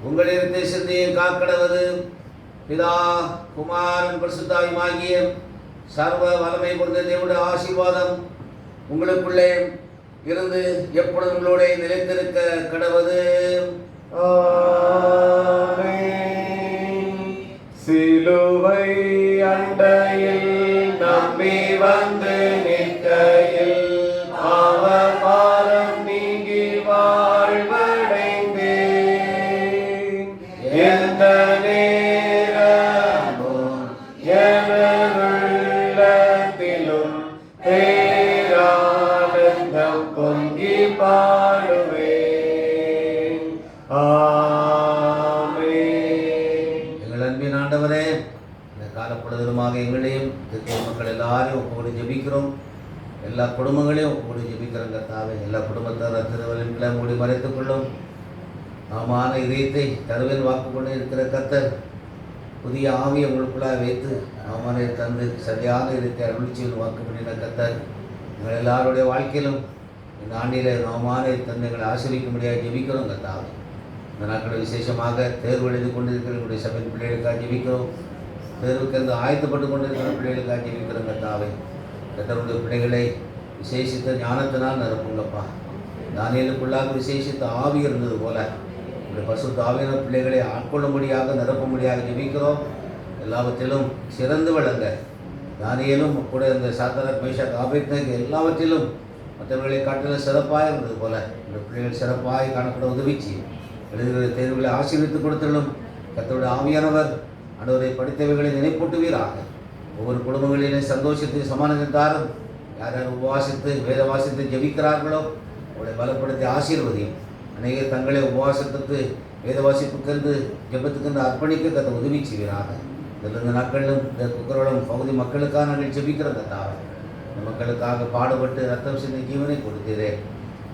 [SPEAKER 1] உங்களிடத்தை சிந்தையை காக்கடவது பிதா குமாரன் பரிசுத்தாவியுமாகிய சர்வ வல்லமை பொருந்த தேவனுடைய ஆசீர்வாதம் உங்களுக்குள்ளே இருந்து எப்பொழுதும் உங்களோட நிலைத்திருக்க கடவது.
[SPEAKER 2] ஆமென். சிலுவை அண்டையில் நம்பி வந்து நிற்கையில் பாவபாரம் நீங்கி வாழ்வடைந்தேன். எந்த நேரமும் எனதுள்ளத்திலும் பேரானந்தம் பொங்கி பாடுவேன். ஆமென்.
[SPEAKER 1] எங்கள் அன்பின் ஆண்டவரே, இந்த காலப்பொழுதுமாக எங்களையும் கிறிஸ்தவ மக்கள் எல்லாரையும் ஒப்புக்கூடி ஜெபிக்கிறோம். எல்லா குடும்பங்களையும் ஒப்புக்கூடி ஜெபிக்கிறோம் கர்த்தாவே. எல்லா குடும்பத்தார் திருவள்ளிகளை மூடி மறைத்துக் கொள்ளும். நாமான இதயத்தை தருவில் வாக்கு கொண்டு இருக்கிற கர்த்தர் புதிய ஆவியை உங்களுக்குள்ளாக வைத்து நாமானை தந்து சரியான இதயத்தை அருளிச்சியில் வாக்கு பண்ணின கர்த்தர் எங்கள் எல்லாருடைய வாழ்க்கையிலும் இந்த ஆண்டில் நாமானை தந்து எங்களை ஆசிரிக்க முடியாது ஜெபிக்கிறோம் கர்த்தாவே. இந்த நாட்களில் விசேஷமாக தேர்வு எழுதி கொண்டிருக்கிற எங்களுடைய சபையின் பிள்ளைகளுக்காக ஜெபிக்கிறோம். தேர்வுக்கு இருந்து ஆயத்தப்பட்டு கொண்டிருக்கிற பிள்ளைகளுக்காக ஜெபிக்கிறோம் கர்த்தாவே. கர்த்தருடைய பிள்ளைகளை விசேஷித்த ஞானத்தினால் நிரப்புங்கப்பா. தானியேலுக்குள்ளாக விசேஷித்த ஆவி இருந்தது போல இந்த பசுத்த ஆவியான பிள்ளைகளை ஆட்கொள்ளும்படியாக நிரப்பும்படியாக ஜெபிக்கிறோம். எல்லாவற்றிலும் சிறந்து விளங்க தானியேலும் கூட இந்த சாத்ராக் மேஷாக் ஆபேத்நேகோ எல்லாவற்றிலும் மற்றவர்களை காட்டிலும் சிறப்பாக இருந்தது போல இந்த பிள்ளைகள் சிறப்பாக காணப்பட உதவிச்சு எழுதுகிற தேர்வுகளை ஆசீர்வித்து கொடுத்துள்ளும். கர்த்தருடைய ஆவியானவர் ஆண்டவரை படித்தவைகளை நினைப்பூட்டுவீராக. ஒவ்வொரு குடும்பங்களிலும் சந்தோஷத்தை சமாதானத்தாரும் யார் யார் உபவாசித்து வேத வாசித்து ஜெபிக்கிறார்களோ அவளை பலப்படுத்தி ஆசீர்வதியும். அநேகர் தங்களை உபவாசத்துக்கு வேத வாசிப்புக்கென்று ஜெபத்துக்கென்று அர்ப்பணிக்க கத்தை உதவி செய்வீராக. இந்த நாட்களிலும் இந்த குக்கரோളം பகுதி மக்களுக்காக நாங்கள் ஜெபிக்கிறோம் கத்தாவை. இந்த மக்களுக்காக பாடுபட்டு ரத்தம் சிந்தி ஜீவனை கொடுத்தீரே.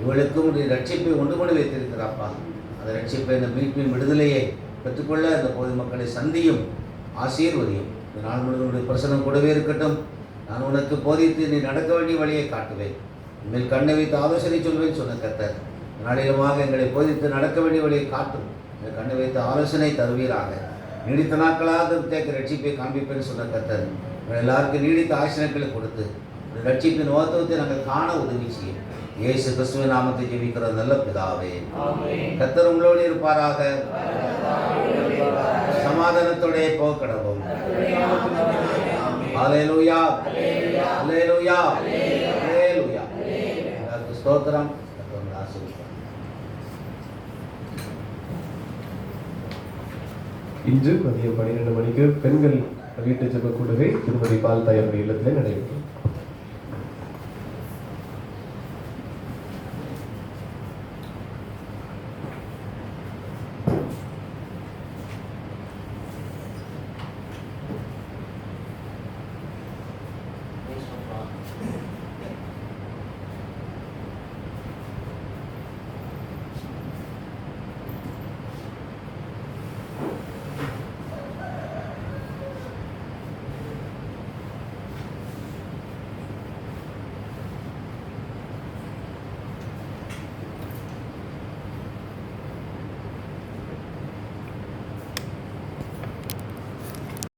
[SPEAKER 1] இவளுக்கும் உடைய ரட்சிப்பை ஒன்று கொண்டு வைத்திருக்கிறாப்பா. அந்த ரட்சிப்பை இந்த மீட்பின் விடுதலையை பெற்றுக்கொள்ள இந்த பகுதி மக்களை சந்தியும் ஆசீர்வதியும். இந்த நாள் முழுவதுடைய பிரசனம் கூடவே இருக்கட்டும். நான் உனக்கு போதித்து நீ நடக்க வேண்டிய வழியை காட்டுவேன். இனிமேல் கண்ணை வைத்து ஆலோசனை சொல்வேன் சொன்ன கர்த்தர் நாளிலுமாக எங்களை போதித்து நடக்க வேண்டிய வழியை காட்டும். இந்த கண்ணை வைத்து ஆலோசனை தருவீராக. நீடித்த நாட்களாக தேக்க ரட்சிப்பை காண்பிப்பேன்னு சொன்ன கர்த்தர் எங்கள் எல்லாருக்கும் நீடித்த ஆசீர்வாதங்களை கொடுத்து இந்த ரட்சிப்பின் மகத்துவத்தை நாங்கள் காண உதவி செய்யும். இயேசு கிறிஸ்துவின் நாமத்தை ஜெபிக்கிற நல்ல பிதாவே. கர்த்தர் உங்களோடு இருப்பாராக. சமாதானத்தோட போக்கடவும். ஹல்லேலூயா, ஹல்லேலூயா, ஹல்லேலூயா. எல்லாருக்கும் ஸ்தோத்திரம். கர்த்தர் ஆசீர்வதிப்பார்.
[SPEAKER 2] இன்று மதியம் 12 மணிக்கு பெண்கள் வீட்டு ஜெப கூடுகை திருமதி பால் தாயாருடைய இல்லத்திலே நடைபெறும்.